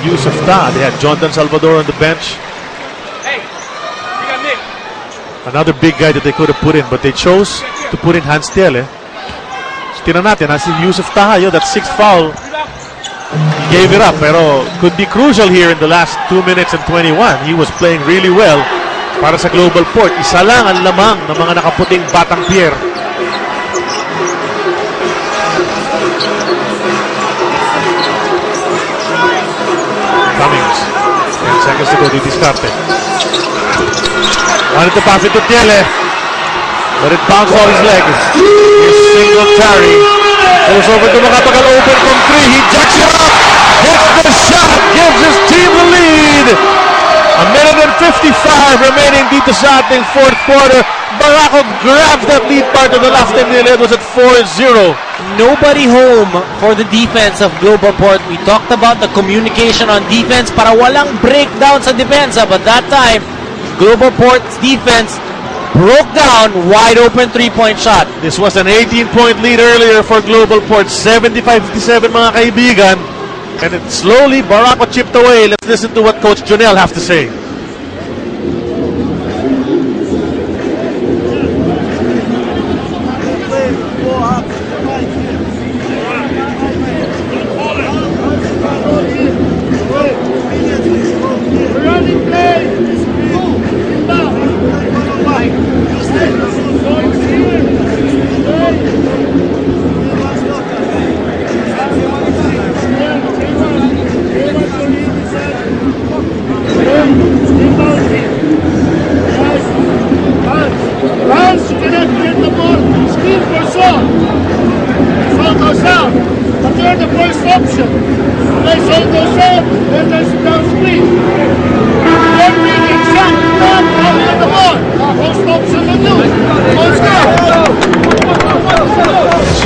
Yusuf Taha. They had Jonathan Salvador on the bench. Another big guy that they could have put in, but they chose to put in Hans Dele. So, tinan natin, si Yusuf Taha, that 6th foul, he gave it up, pero could be crucial here in the last 2 minutes and 21. He was playing really well para sa GlobalPort. Isa lang ang lamang ng mga nakaputing Batang Pier. Cummings. 10 seconds to go, didiskarte. Wanted to pass it to Tiele, but it bounced off his leg. Here's Singletary. Goes over to Makapagal, open from 3. He jacks it up. Hits the shot. Gives his team the lead. A minute and 55 remaining dito sa ating fourth quarter. Barako grabs that lead part of the last time they led was at 4-0.
Nobody home for the defense of GlobalPort. We talked about the communication on defense para walang breakdown sa depensa, but that time, GlobalPort's defense broke down, wide open 3-point shot.
This was an 18-point lead earlier for GlobalPort. 75-57 mga kaibigan. And it slowly, Barako chipped away. Let's listen to what Coach Jonel have to say.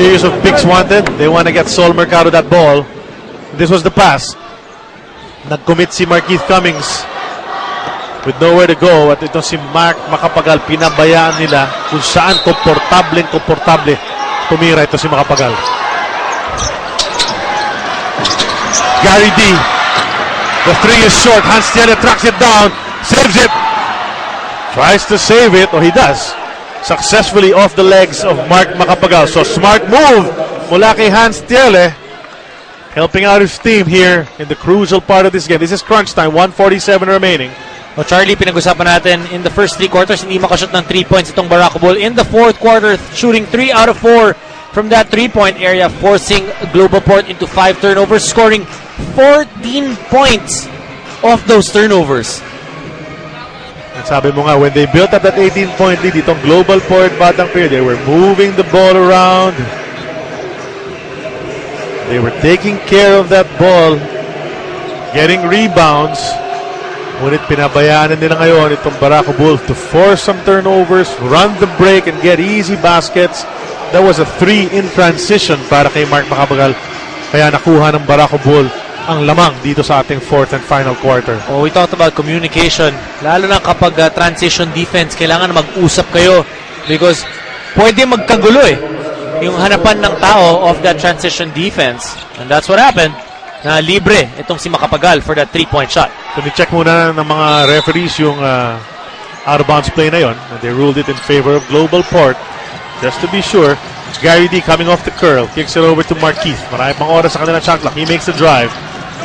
Series of picks wanted. They want to get Sol Mercado that ball. This was the pass. Nag-commit si Markeith Cummings with nowhere to go. At ito si Mark Makapagal, pinabayaan nila kung saan komportable tumira ito si Makapagal. Gary D. The 3 is short. Hans Tiele tracks it down. Saves it. Tries to save it. He does. Successfully off the legs of Mark Makapagal. So smart move mula kay Hans Tiele, helping out his team here in the crucial part of this game. This is crunch time, 1:47 remaining.
O Charlie, pinag-usapan natin in the first 3 quarters, hindi makashoot ng 3 points itong Barako Bull. In the fourth quarter, shooting 3 out of 4 from that 3-point area, forcing GlobalPort into 5 turnovers, scoring 14 points off those turnovers.
And sabi mo nga, when they built up that 18-point lead, itong GlobalPort Batang Pier, they were moving the ball around. They were taking care of that ball, getting rebounds. Ngunit pinabayaan na nila ngayon itong Barako Bulls to force some turnovers, run the break, and get easy baskets. That was a 3 in transition para kay Mark Macapagal. Kaya nakuha ng Barako Bull ang lamang dito sa ating 4th and final quarter.
Oh, we talked about communication. Lalo na kapag transition defense, kailangan mag-usap kayo because pwede magkagulo eh. Yung hanapan ng tao of that transition defense. And that's what happened. Na libre itong si Macapagal for that 3-point shot.
So, ni-check muna ng mga referees yung out-of-bounds play na yon. They ruled it in favor of GlobalPort. Just to be sure, Gary D coming off the curl. Kicks it over to Marquise. Marami pang oras sa kanilang shot clock. He makes the drive.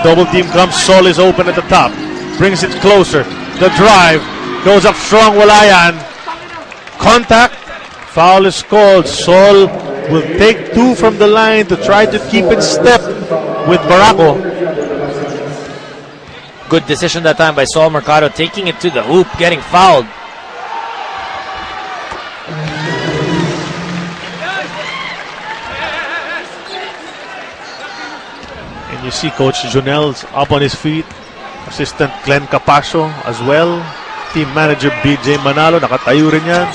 Double team comes. Sol is open at the top. Brings it closer. The drive. Goes up strong. Wala yan. Contact. Foul is called. Sol will take 2 from the line to try to keep in step with Barako.
Good decision that time by Sol Mercado, taking it to the hoop, getting fouled.
And you see Coach Junel's up on his feet. Assistant Glenn Capasio as well. Team manager BJ Manalo, nakatayo rin yan.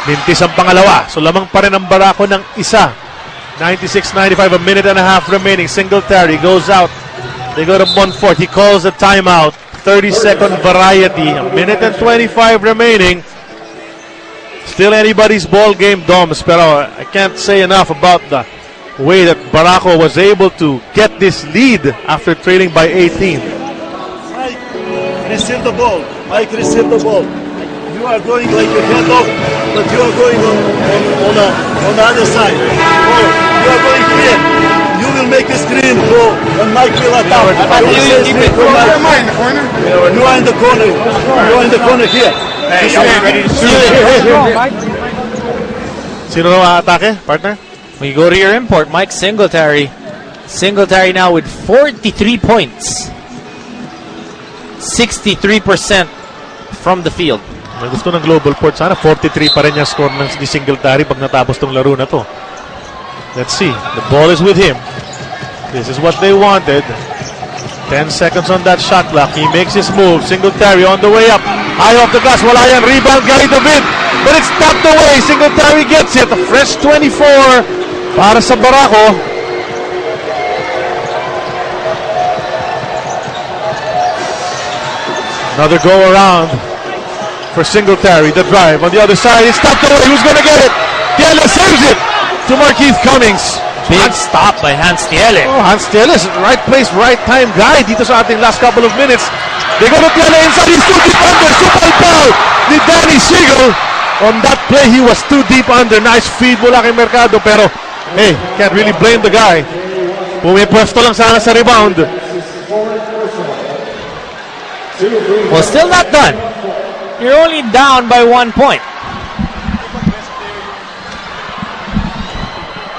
Mintis ang pangalawa. So lamang pa rin ang Barako ng isa. 96-95, a minute and a half remaining. Singletary goes out. They go to Monfort. He calls a timeout. 30-second variety. A minute and 25 remaining. Still anybody's ball game, Doms. Pero I can't say enough about the way that Barako was able to get this lead after trailing by 18.
Mike, receive the ball. Mike, receive the ball. You are going like a head off, but you are going on the other side. Oh, you are going here. You will make a screen, bro, and Mike will attack. You in the corner. You are in the corner. You are in the corner here.
Sino na atake, partner?
When you go to your import, Mike Singletary. Singletary now with 43 points. 63% from the field.
May gusto ng GlobalPort sana 43 pa rin yung score ng ni Singletary pag natapos tong laro na to. Let's see. The ball is with him. This is what they wanted. 10 seconds on that shot clock. He makes his move. Singletary on the way up. High off the glass. Wala yan. Rebound Gary David. But it's tapped away. Singletary gets it. A fresh 24 para sa Barako. Another go around for Singletary. The drive on the other side. It's tapped away. Who's going to get it? Tiele saves it to Marquise Cummings.
Big stop by Hans Tiele.
Oh, Hans Tiele is right place, right time guy dito sa ating last couple of minutes. They go to Tiele inside. He's too deep under. Super foul ni Danny Siegel. On that play, he was too deep under. Nice feed mula kay Mercado. Pero, hey, can't really blame the guy. Pumipwesto lang sana sa rebound.
Well, still not done. You're only down by 1 point.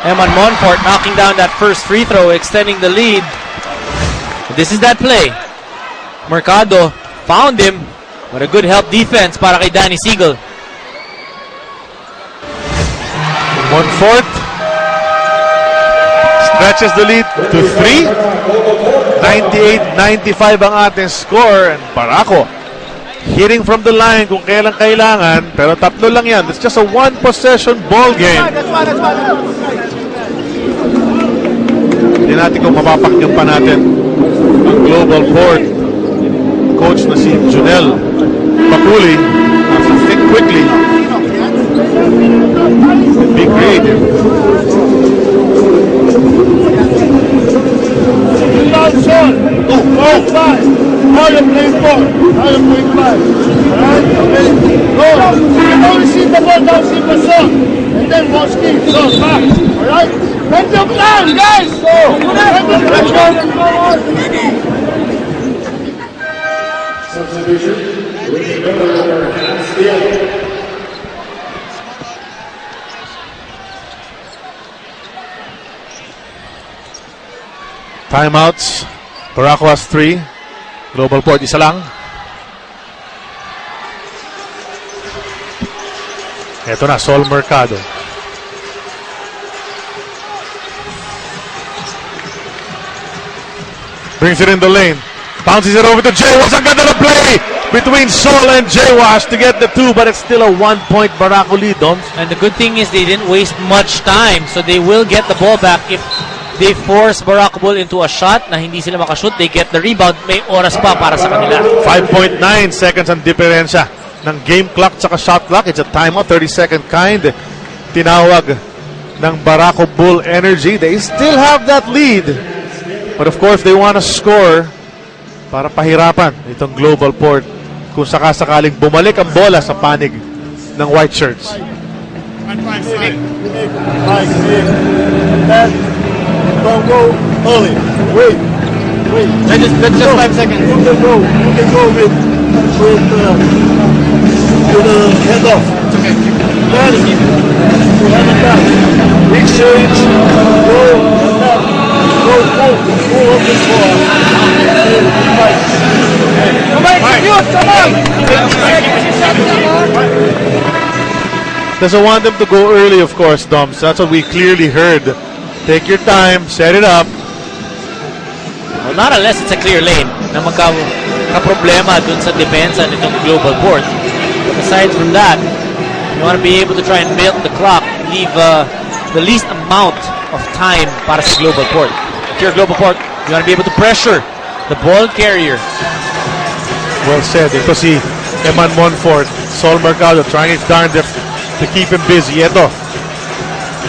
Eman Monfort knocking down that first free throw, extending the lead. This is that play. Mercado found him. What a good help defense para kay Danny Siegel.
Monfort stretches the lead to 3. 98-95 ang ating score. And Barako hitting from the line kung kailan kailangan. Pero tatlo lang yan. It's just a one-possession ball game. Hindi natin kung mapapakinggan pa natin ang GlobalPort coach na si Junel Papuli. Has to think quickly. Be creative.
Now you're playing 4. Now you're playing 5. Alright? Okay? Go. You can only see the ball down, see the zone. And then one scheme. Go back. Alright? Bend your plan, guys! Go! Bend your plan! Substitution.
Timeouts. Barako has 3. GlobalPort isa lang. Ito na, Sol Mercado. Brings it in the lane. Bounces it over to Jaywash. Ang ganda ng play between Sol and Jaywash to get the 2, but it's still a 1-point Barako lead, Doms.
And the good thing is they didn't waste much time, so they will get the ball back. If they force Barako Bull into a shot na hindi sila makashoot, they get the rebound. May oras pa para sa kanila.
5.9 seconds ang diferensya ng game clock tsaka shot clock. It's a timeout, 30-second kind. Tinawag ng Barako Bull Energy. They still have that lead. But of course, they want to score para pahirapan itong GlobalPort kung sakasakaling bumalik ang bola sa panig ng white shirts.
Don't go early. Wait.
That's just 5 seconds.
You can go with the head off. It's okay. Then you have a back. Exchange. Go and then go on the floor.
Doesn't want them to go early, of course, Doms. That's what we clearly heard. Take your time, set it up.
Well, not unless it's a clear lane na magka-problema dun sa depensa nitong GlobalPort. But aside from that, you want to be able to try and milk the clock, leave the least amount of time para sa GlobalPort. If you're GlobalPort, you want to be able to pressure the ball carrier.
Well said. Ito si Eman Monfort. Sol Mercado trying his darndest to keep him busy. Ito,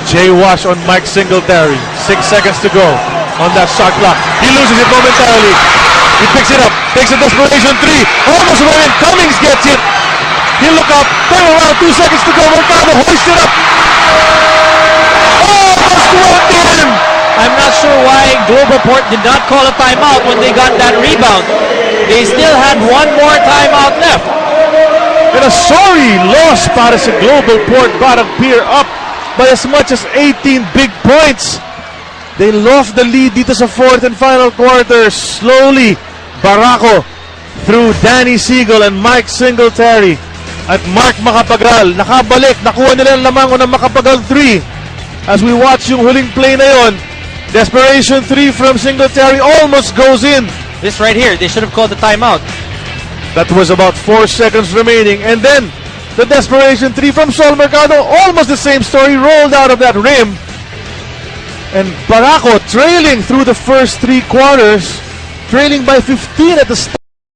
Jaywash on Mike Singletary. 6 seconds to go on that shot clock. He loses it momentarily. He picks it up. Takes a desperation 3. Almost went. Cummings gets it. He'll look up. Turn around. 2 seconds to go. Mercado hoists it up. Almost went in.
I'm not sure why GlobalPort did not call a timeout when they got that rebound. They still had one more timeout left.
And a sorry loss para sa GlobalPort Batang Pier, up by as much as 18 big points. They lost the lead dito sa fourth and final quarter. Slowly, Barako through Danny Siegel and Mike Singletary at Mark Macapagal. Nakabalik, nakuha nila ang lamango ng Macapagal 3. As we watch yung huling play na yon, desperation 3 from Singletary almost goes in.
This right here, they should have called the timeout.
That was about 4 seconds remaining. And then, the desperation 3 from Sol Mercado, almost the same story, rolled out of that rim. And Barako trailing through the first 3 quarters, trailing by 15 at the start.